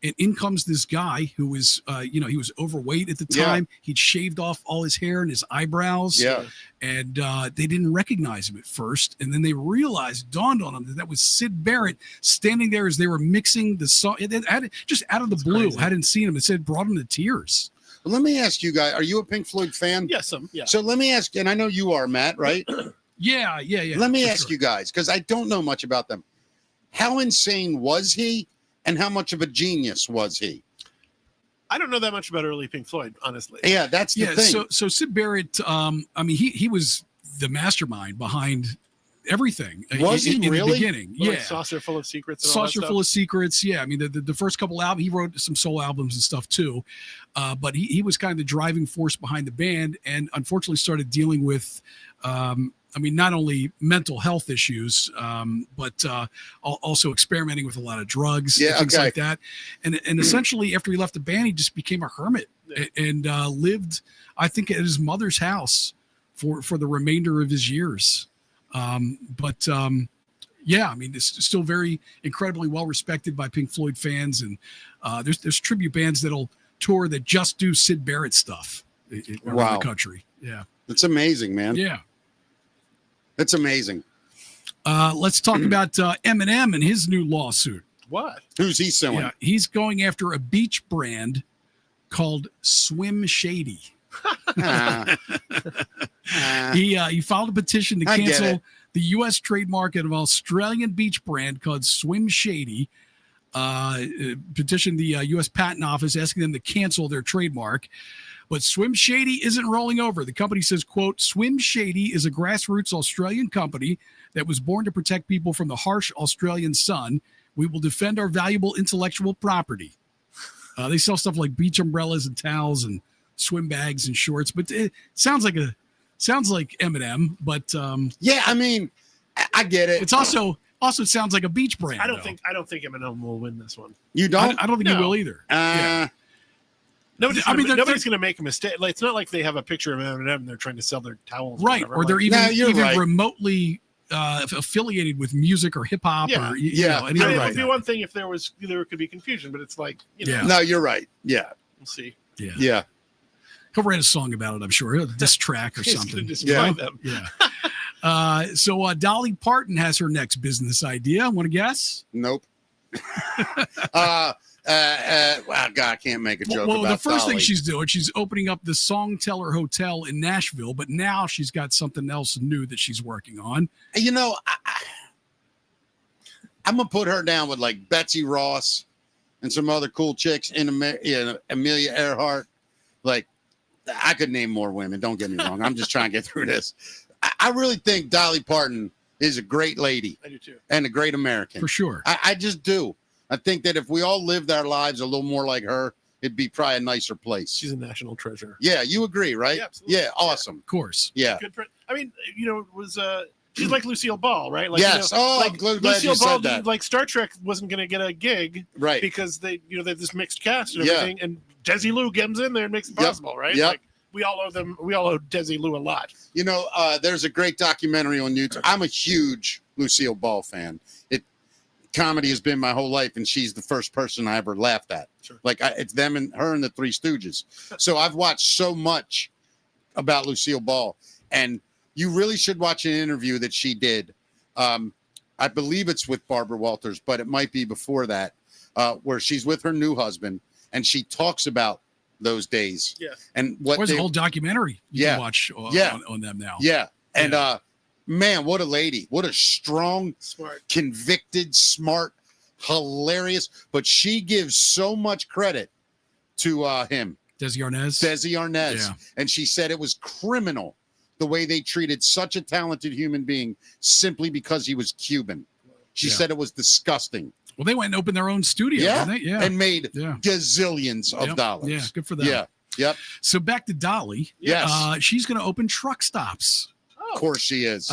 And in comes this guy who was, he was overweight at the time. Yeah. He'd shaved off all his hair and his eyebrows. Yeah. And they didn't recognize him at first. And then they realized, dawned on them that was Syd Barrett standing there as they were mixing the song. Just out of the blue, crazy. Hadn't seen him. It said brought him to tears. Well, let me ask you guys, are you a Pink Floyd fan? Yes, yeah. So let me ask, and I know you are, Matt, right? Yeah. Let me ask you guys, because I don't know much about them. How insane was he, and how much of a genius was he? I don't know that much about early Pink Floyd, honestly. Yeah, that's the thing. So Syd Barrett, he was the mastermind behind everything. Was he really? The beginning? Like Saucer Full of Secrets. And Saucer Full of Secrets. Yeah, I mean the first couple albums, he wrote some soul albums and stuff too, but he was kind of the driving force behind the band, and unfortunately started dealing with, not only mental health issues, but also experimenting with a lot of drugs, and things like that, and essentially after he left the band, he just became a hermit and lived, I think, at his mother's house for the remainder of his years. It's still very incredibly well respected by Pink Floyd fans, and there's tribute bands that'll tour that just do Syd Barrett stuff around the country. Yeah, it's amazing, man. Yeah, it's amazing. Let's talk about Eminem and his new lawsuit. What? Who's he suing? Yeah, he's going after a beach brand called Swim Shady. He filed a petition to cancel the U.S. trademark of an Australian beach brand called Swim Shady. Petitioned the U.S. Patent Office asking them to cancel their trademark. But Swim Shady isn't rolling over. The company says, quote, Swim Shady is a grassroots Australian company that was born to protect people from the harsh Australian sun. We will defend our valuable intellectual property. They sell stuff like beach umbrellas and towels and swim bags and shorts, but it sounds like Eminem, but I get it. It's also sounds like a beach brand. I don't think Eminem will win this one. You don't? I don't think he will either. Nobody's going to make a mistake. Like, it's not like they have a picture of Eminem and they're trying to sell their towels, right? Or they're even remotely affiliated with music or hip hop. Yeah. Or it would be one thing if there could be confusion, but it's like, No, you're right. Yeah, we'll see. Yeah. He'll write a song about it, I'm sure. He'll diss track or He's something. gonna destroy them. Yeah. So Dolly Parton has her next business idea. Want to guess? Nope. Wow, God, I can't make a joke Well, about the first thing Dolly. she's doing, she's opening up the Song Teller Hotel in Nashville, but now she's got something else new that she's working on. You know, I'm gonna put her down with like Betsy Ross and some other cool chicks in Amelia Earhart. Like, I could name more women. Don't get me wrong. I'm just trying to get through this. I really think Dolly Parton is a great lady. I do too. And a great American. For sure. I just do. I think that if we all lived our lives a little more like her, it'd be probably a nicer place. She's a national treasure. Yeah, you agree, right? Yeah, absolutely. Yeah, awesome. Of course. Yeah. Good I mean, it was she's like Lucille Ball, right? Like, Yes. I'm glad Lucille you said Ball, that. Like Star Trek wasn't going to get a gig, Right. Because they have this mixed cast and Yeah. everything, and Desi Lou gets in there and makes it possible, right? Yep. Like, we all owe Desi Lou a lot. You know, there's a great documentary on YouTube. I'm a huge Lucille Ball fan. Comedy has been my whole life, and she's the first person I ever laughed at. Sure. Like, it's them and her and the Three Stooges. So I've watched so much about Lucille Ball, and you really should watch an interview that she did. I believe it's with Barbara Walters, but it might be before that, where she's with her new husband, and she talks about those days. Yeah. And what There's a whole documentary you can watch on them now. Yeah. And man, what a lady. What a strong, Smart, convicted, smart, hilarious. But she gives so much credit to him. Desi Arnaz. Yeah. And she said it was criminal the way they treated such a talented human being simply because he was Cuban. She said it was disgusting. Well, they went and opened their own studio, didn't they? Yeah. And made gazillions of dollars. Yeah, good for them. Yeah. Yep. So back to Dolly. Yes. She's going to open truck stops. Of course she is.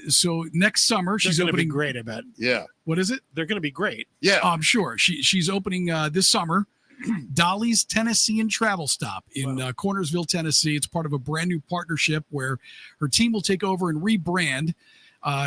So next summer, she's going to be opening. great, I bet. Yeah. What is it? They're going to be great. Yeah. I'm sure. She's opening this summer. Dolly's Tennessean Travel Stop in Cornersville, Tennessee. It's part of a brand new partnership where her team will take over and rebrand.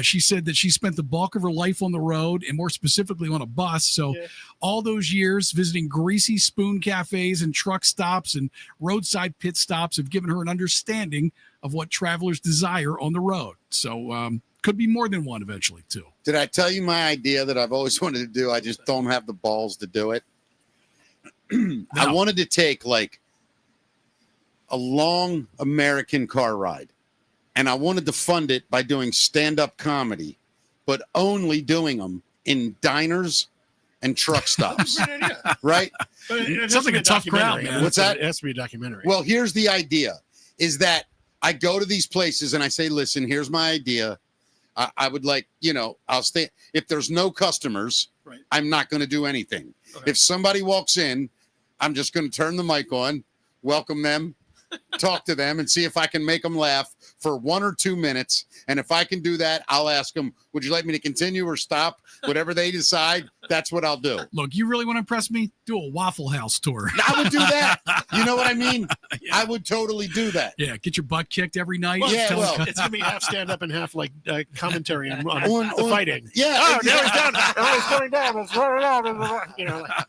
She said that she spent the bulk of her life on the road and more specifically on a bus. So all those years visiting greasy spoon cafes and truck stops and roadside pit stops have given her an understanding of what travelers desire on the road. So could be more than one eventually too. Did I tell you my idea that I've always wanted to do? I just don't have the balls to do it. I wanted to take like a long American car ride, and I wanted to fund it by doing stand-up comedy, but only doing them in diners and truck stops. Right? It sounds like a tough crowd, man. What's that? It has to be a documentary. Well, here's the idea, is that I go to these places and I say, listen, here's my idea. I would like, I'll stay. If there's no customers, I'm not going to do anything. Okay. If somebody walks in, I'm just going to turn the mic on, welcome them, talk to them, and see if I can make them laugh for 1 or 2 minutes. And if I can do that, I'll ask them, would you like me to continue or stop? Whatever they decide, that's what I'll do. Look, you really want to impress me? Do a Waffle House tour. I would do that. You know what I mean? I would totally do that. Yeah, get your butt kicked every night. Well, it's going to be half stand-up and half like commentary on the fighting. Yeah. Oh, now he's down. Oh, he's going down. It's running out.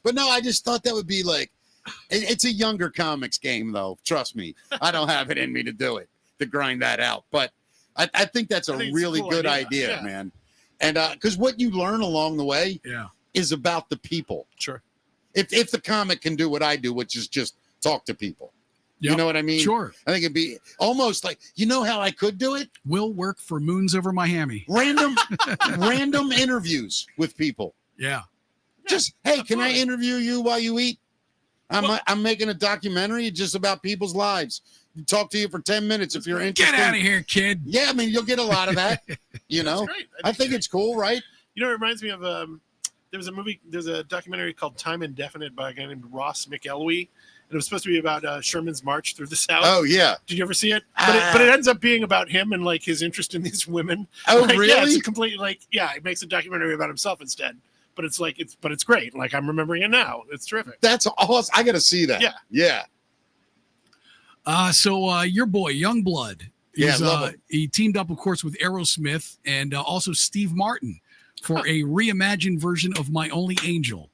But no, I just thought that would be like, it's a younger comics game, though. Trust me. I don't have it in me to do it, to grind that out. But I think that's a really good idea, man. And because what you learn along the way is about the people. Sure. If the comic can do what I do, which is just talk to people. Yep. You know what I mean? Sure. I think it'd be almost like, you know how I could do it? Will work for Moons Over Miami. Random interviews with people. Yeah. Just, hey, can I interview you while you eat? I'm making a documentary just about people's lives. Talk to you for 10 minutes if you're interested. Get out of here, kid. Yeah, I mean, you'll get a lot of that. I think it's cool, right? You know, it reminds me of there's a documentary called Time Indefinite by a guy named Ross McElwee. And it was supposed to be about Sherman's march through the South. Oh, yeah. Did you ever see it? But it ends up being about him and like his interest in these women. Oh, like, really? Yeah, it's completely it makes a documentary about himself instead. But it's like it's great. Like I'm remembering it now. It's terrific. That's awesome. I got to see that. Yeah. So your boy Youngblood, love him. he teamed up, of course, with Aerosmith and also Steve Martin for a reimagined version of My Only Angel.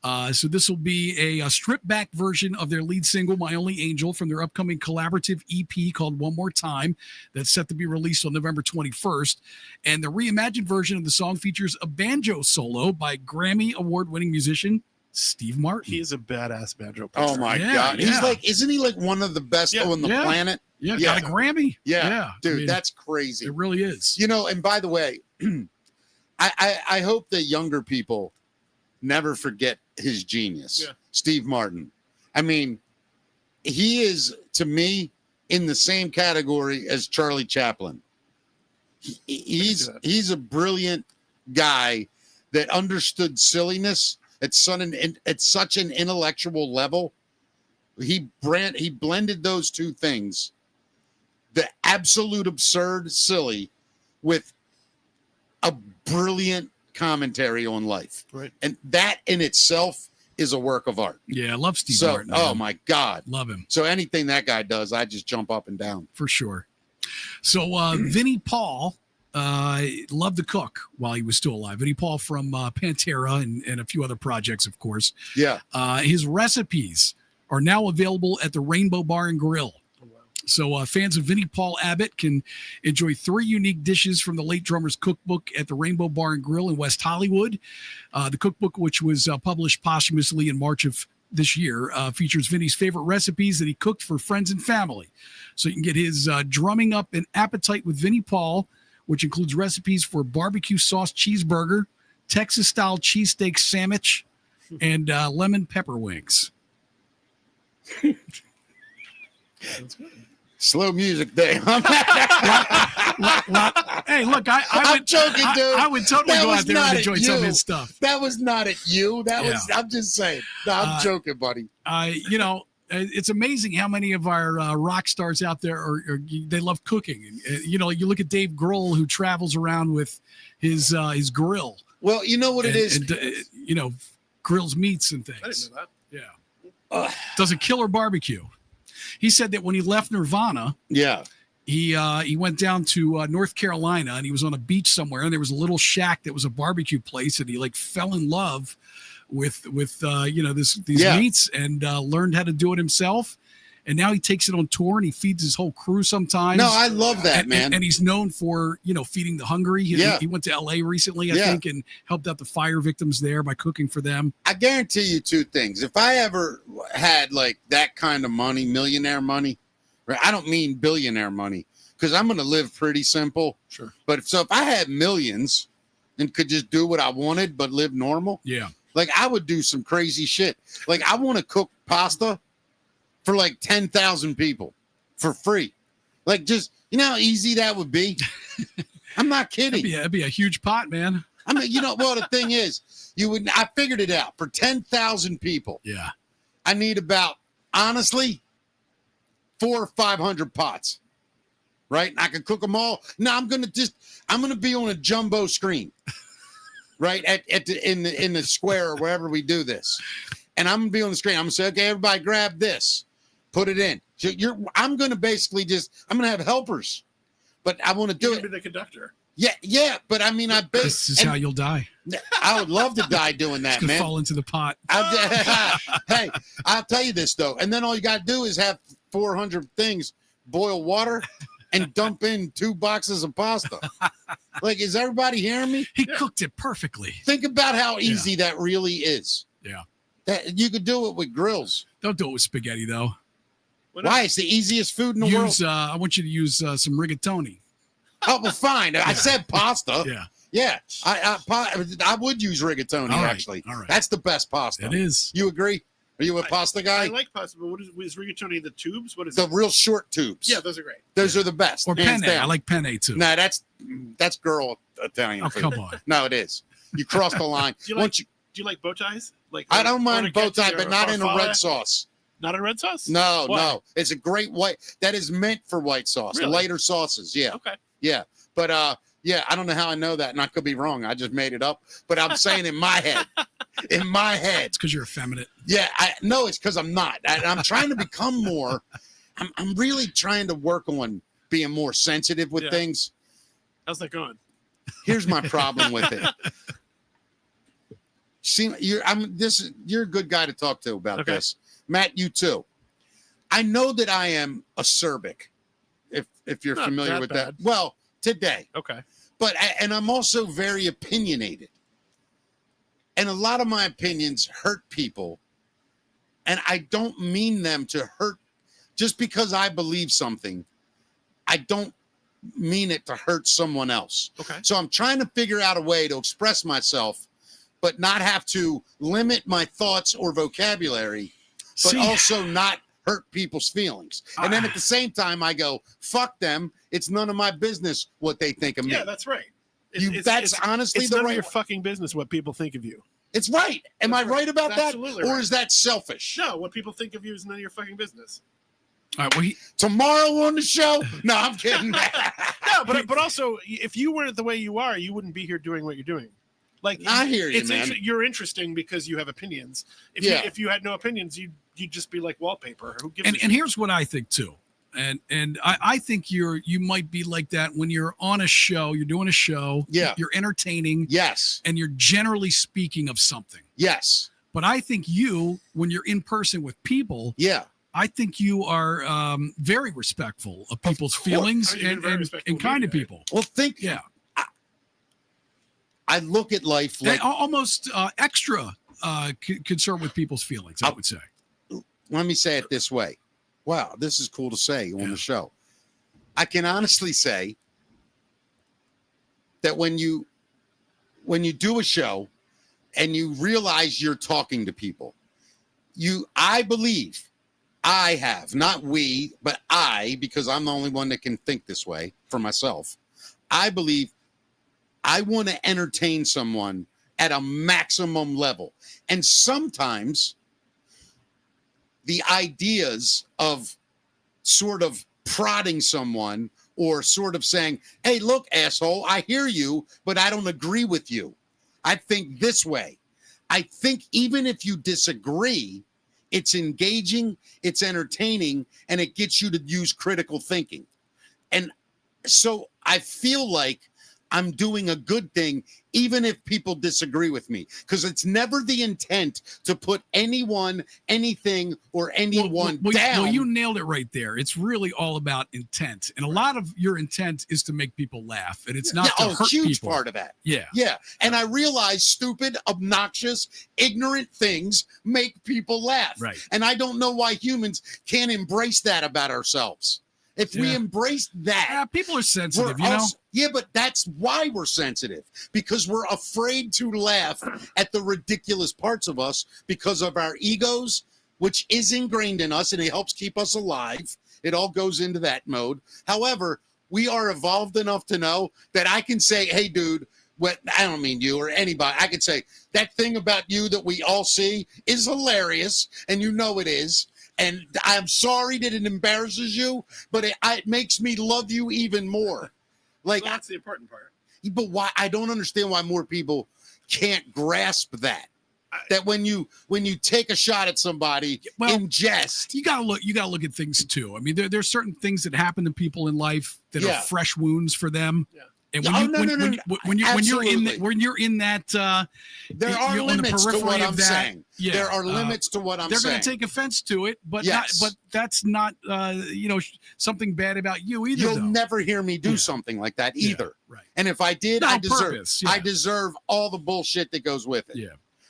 So this will be a stripped back version of their lead single, My Only Angel, from their upcoming collaborative EP called One More Time that's set to be released on November 21st. And the reimagined version of the song features a banjo solo by Grammy award-winning musician Steve Martin. He is a badass banjo player. Oh my Yeah, God. yeah. He's like, isn't he like one of the best on the planet? Yeah, got a Grammy. Yeah. Dude, I mean, that's crazy. it really is. You know, and by the way, I hope that younger people never forget his genius, Steve Martin. I mean, he is, to me, in the same category as Charlie Chaplin. He's a brilliant guy that understood silliness at such an intellectual level. He blended those two things, the absolute absurd silly with a brilliant commentary on life. Right. And that in itself is a work of art. Yeah, I love Steve So, Martin. oh my God. Love him. So anything that guy does, I just jump up and down. For sure. So Vinnie Paul loved to cook while he was still alive. Vinnie Paul from Pantera and a few other projects, of course. Yeah. His recipes are now available at the Rainbow Bar and Grill. So fans of Vinnie Paul Abbott can enjoy 3 unique dishes from the late drummer's cookbook at the Rainbow Bar and Grill in West Hollywood. The cookbook, which was published posthumously in March of this year, features Vinnie's favorite recipes that he cooked for friends and family. So you can get his Drumming Up an Appetite with Vinnie Paul, which includes recipes for barbecue sauce cheeseburger, Texas-style cheesesteak sandwich, and lemon pepper wings. That's good. Slow music day. Hey, look, I'm joking, dude. I would totally That go was out there not and at enjoy some of you. his stuff. That was not at you. I'm just saying. No, I'm joking, buddy. You know, it's amazing how many of our rock stars out there they love cooking. And, you know, you look at Dave Grohl, who travels around with his grill. Well, you know what it is? And, you know, grills meats and things. I didn't know that. Yeah. Does a killer barbecue. He said that when he left Nirvana, he went down to North Carolina and he was on a beach somewhere and there was a little shack that was a barbecue place and he like fell in love with you know, these meats and learned how to do it himself. And now he takes it on tour and he feeds his whole crew sometimes. No, I love that, man. And he's known for, you know, feeding the hungry. He went to LA recently, I think, and helped out the fire victims there by cooking for them. I guarantee you 2 things. If I ever had like that kind of money, millionaire money, right? I don't mean billionaire money because I'm going to live pretty simple. Sure. But if I had millions and could just do what I wanted but live normal, like I would do some crazy shit. Like I want to cook pasta for like 10,000 people for free. Like just, you know how easy that would be? I'm not kidding. That'd be a huge pot, man. I mean, you know, well, the thing is, I figured it out. For 10,000 people, I need about, honestly, 400 or 500 pots, right? And I can cook them all. No, I'm going to be on a jumbo screen, right? In the square or wherever we do this. And I'm going to be on the screen. I'm going to say, okay, everybody grab this, put it in. So I'm going to basically I'm going to have helpers, but I want to do it. Be the conductor. Yeah, but I mean, this is how you'll die. I would love to die doing that, man. Fall into the pot. Hey, I'll tell you this though, and then all you got to do is have 400 things, boil water, and dump in 2 boxes of pasta. Like, is everybody hearing me? He cooked it perfectly. Think about how easy that really is. Yeah, that you could do it with grills. Don't do it with spaghetti though. Why? It's the easiest food in the world. I want you to use some rigatoni. Oh, well, fine. I said pasta. Yeah. I would use rigatoni, actually. All right. That's the best pasta. It is. You agree? Are you a pasta guy? I like pasta, but what is rigatoni? The tubes? What is the real short tubes? Yeah, those are great. Those are the best. Or penne. I like penne too. No, that's girl Italian. Oh, food. come on. No, it is. You cross the line. Do you like bow ties? Like I don't mind bow tie, but not in a red sauce. Not in red sauce? No, Why? no. It's a great white. That is meant for white sauce. Really? Lighter sauces. Yeah. Okay. Yeah. But yeah, I don't know how I know that, and I could be wrong. I just made it up. But I'm saying in my head. In my head. It's because you're effeminate. Yeah. No, it's because I'm not. I'm trying to become more. I'm really trying to work on being more sensitive with things. How's that going? Here's my problem with it. See, you're a good guy to talk to about this. Matt, you too. I know that I am acerbic, if you're Not familiar that with bad. that. Well, today. Okay. And I'm also very opinionated. And a lot of my opinions hurt people. And I don't mean them to hurt just because I believe something. I don't mean it to hurt someone else. Okay. So I'm trying to figure out a way to express myself, but not have to limit my thoughts or vocabulary, but also not hurt people's feelings. And then at the same time, I go, fuck them. It's none of my business what they think of me. Yeah, that's right. That's honestly it's the none right of your one. fucking business what people think of you. It's right. Am I right about that? Absolutely Or right. is that selfish? No, what people think of you is none of your fucking business. All right, well, Tomorrow on the show? No, I'm kidding. No, but also, if you weren't the way you are, you wouldn't be here doing what you're doing. Like, I hear you, man. You're interesting because you have opinions. If you had no opinions, you'd just be like wallpaper. Who gives a shit? And here's what I think too. And I think you might be like that when you're on a show, you're doing a show, Yeah. you're entertaining, Yes. and you're generally speaking of something. Yes. But I think when you're in person with people, Yeah. I think you are very respectful of people's course. feelings You've been very and respectful of kind me to today. people. Well, Yeah. I look at life like, Almost extra concerned with people's feelings, I would say. let me say it this way. Wow, this is cool to say on the show. I can honestly say that when you do a show and you realize you're talking to people, I believe I have, not we, but I, because I'm the only one that can think this way for myself. I believe I want to entertain someone at a maximum level. And sometimes the ideas of sort of prodding someone or sort of saying, hey, look, asshole, I hear you, but I don't agree with you. I think this way. I think even if you disagree, it's engaging, it's entertaining, and it gets you to use critical thinking. And so I feel like I'm doing a good thing, even if people disagree with me, because it's never the intent to put anyone, anything, or anyone down. Well, you nailed it right there. It's really all about intent. And a lot of your intent is to make people laugh, and it's not to hurt huge people. part of that. Yeah. Yeah. And I realize stupid, obnoxious, ignorant things make people laugh. Right. And I don't know why humans can't embrace that about ourselves. If we embrace that, Yeah, people are sensitive, yeah, but that's why we're sensitive, because we're afraid to laugh at the ridiculous parts of us because of our egos, which is ingrained in us and it helps keep us alive. It all goes into that mode. However, we are evolved enough to know that I can say, hey, dude, I don't mean you or anybody. I could say that thing about you that we all see is hilarious, and you know it is. And I'm sorry that it embarrasses you, but it makes me love you even more. Like, Well, that's the important part. but why? I don't understand why more people can't grasp that. That when you take a shot at somebody in jest, you gotta look at things too. I mean, there's certain things that happen to people in life that are fresh wounds for them. Yeah. And when you're in that, there are limits to what I'm saying. Yeah, there are limits to what I'm saying. They're going to take offense to it, but that's not something bad about you either. You'll never hear me do something like that either. Right. And if I did, I I deserve all the bullshit that goes with it. Yeah.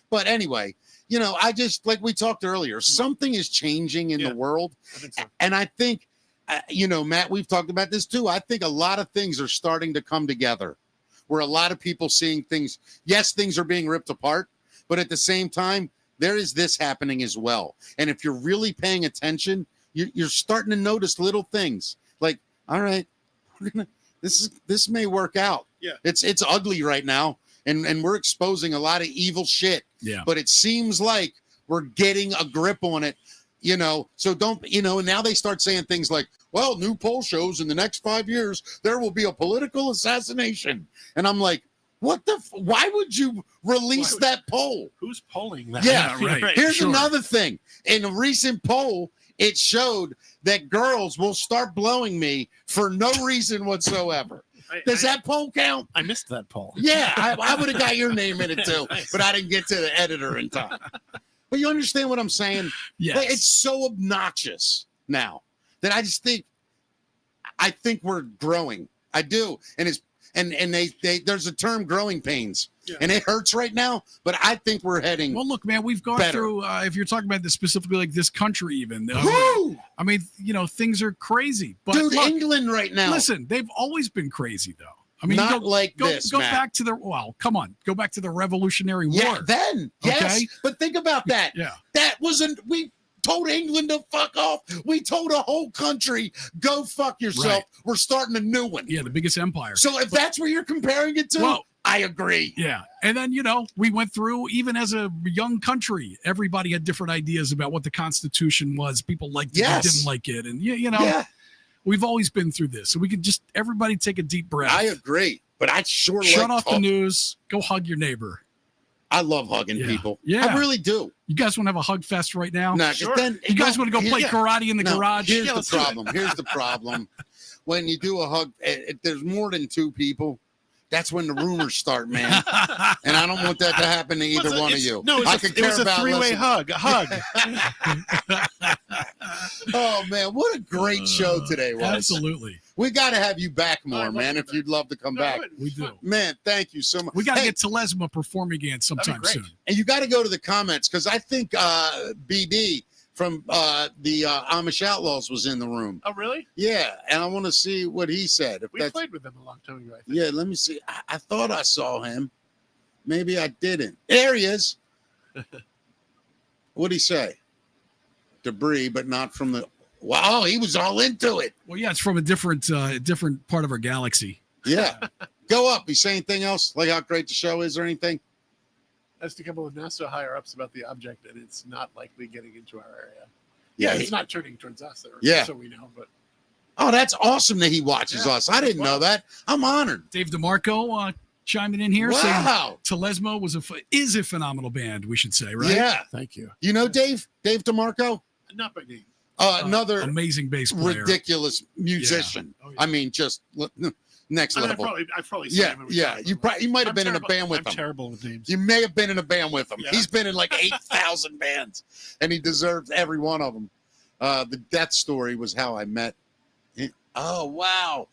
But anyway, I just, like we talked earlier, something is changing in the world, I think so. and I think. Matt, we've talked about this too. I think a lot of things are starting to come together where a lot of people seeing things. Yes, things are being ripped apart, but at the same time, there is this happening as well. And if you're really paying attention, you're starting to notice little things like, all right, this may work out. Yeah. It's ugly right now. And we're exposing a lot of evil shit. Yeah. But it seems like we're getting a grip on it. So don't, and now they start saying things like, well, new poll shows in the next 5 years, there will be a political assassination. And I'm like, why would you release that poll? Who's polling that? Yeah, right. Here's another thing. In a recent poll, it showed that girls will start blowing me for no reason whatsoever. Does that poll count? I missed that poll. Yeah, I would have got your name in it too, Nice. but I didn't get to the editor in time. But you understand what I'm saying? Yes. Like, it's so obnoxious now that I think we're growing. I do, and they there's a term, growing pains, and it hurts right now. But I think we're heading. Well, look, man, we've gone through. If you're talking about this specifically, like this country, even. I mean, things are crazy. But dude, look, England right now. Listen, they've always been crazy, though. I mean, not go back to come on, go back to the Revolutionary War. Yeah, then yes, okay? But think about that. Yeah, that wasn't we. Told England to fuck off. We told a whole country, go fuck yourself. Right. We're starting a new one. Yeah, the biggest empire. So if that's where you're comparing it to, I agree. Yeah. And then, we went through, even as a young country, everybody had different ideas about what the Constitution was. People liked it, didn't like it. And, we've always been through this. So we could just, everybody take a deep breath. I agree. But I sure shut off the news. Go hug your neighbor. I love hugging people. Yeah. I really do. You guys want to have a hug fest right now? No, then you guys want to go play karate in the garage? Here's the problem. Here's the problem. When you do a hug, if there's more than two people, that's when the rumors start, man. And I don't want that to happen to either one of you. No, it was a three-way hug. A hug. Oh, man. What a great show today was. Absolutely. We got to have you back more, man, if you'd love to come back. We do. Man, thank you so much. We got to get Telesma performing again sometime soon. And you got to go to the comments, because I think BD from the Amish Outlaws was in the room. Oh, really? Yeah, and I want to see what he said. We played with him a long time ago, I think. Yeah, let me see. I thought I saw him. Maybe I didn't. There he is. What'd he say? Debris, but not from the... Wow, he was all into it. Well, yeah, it's from a different part of our galaxy. Yeah. Go up. You say anything else? Like how great the show is or anything? That's to come up with NASA higher-ups about the object, and it's not likely getting into our area. Yeah, it's not turning towards us, so we know. But oh, that's awesome that he watches us. I didn't know that. I'm honored. Dave DeMarco chiming in here. Wow. Saying Telesma is a phenomenal band, we should say, right? Yeah. Thank you. You know Dave DeMarco? Not by name. Another amazing bass player. Ridiculous musician. Yeah. I mean, just next level. I've probably seen him. Yeah. You might have been in a band with him. I'm terrible with names. You may have been in a band with him. Yeah. He's been in like 8,000 bands, and he deserves every one of them. The death story was how I met him. Oh, wow.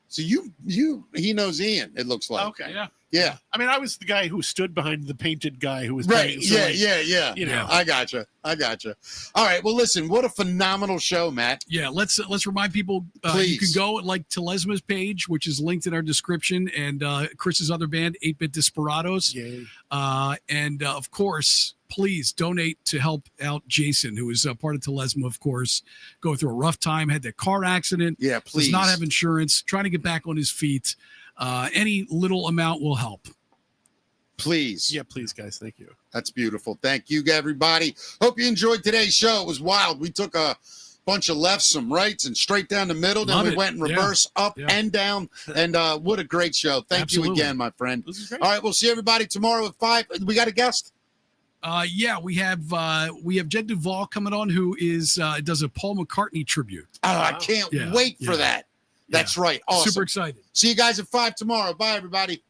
So he knows Ian, it looks like. Okay. Yeah. I mean, I was the guy who stood behind the painted guy who was right. playing, so Yeah. You know. I gotcha. All right. Well, listen, what a phenomenal show, Matt. Yeah. Let's remind people. Please. You can go like Telesma's page, which is linked in our description, and Chris's other band, 8-Bit Desperados. Yay. And of course, please donate to help out Jason, who is part of Telesma, of course, going through a rough time, had that car accident. Yeah, please. Does not have insurance, trying to get back on his feet. Any little amount will help. Please. Yeah, please, guys. Thank you. That's beautiful. Thank you, everybody. Hope you enjoyed today's show. It was wild. We took a bunch of lefts, some rights, and straight down the middle. Then we went in reverse, up and down. And what a great show. Thank you again, my friend. This is great. All right, we'll see everybody tomorrow at 5. We got a guest? Yeah, we have Jed Duvall coming on, who does a Paul McCartney tribute. Oh, I can't wait for that. That's right. Awesome. Super excited. See you guys at 5 tomorrow. Bye, everybody.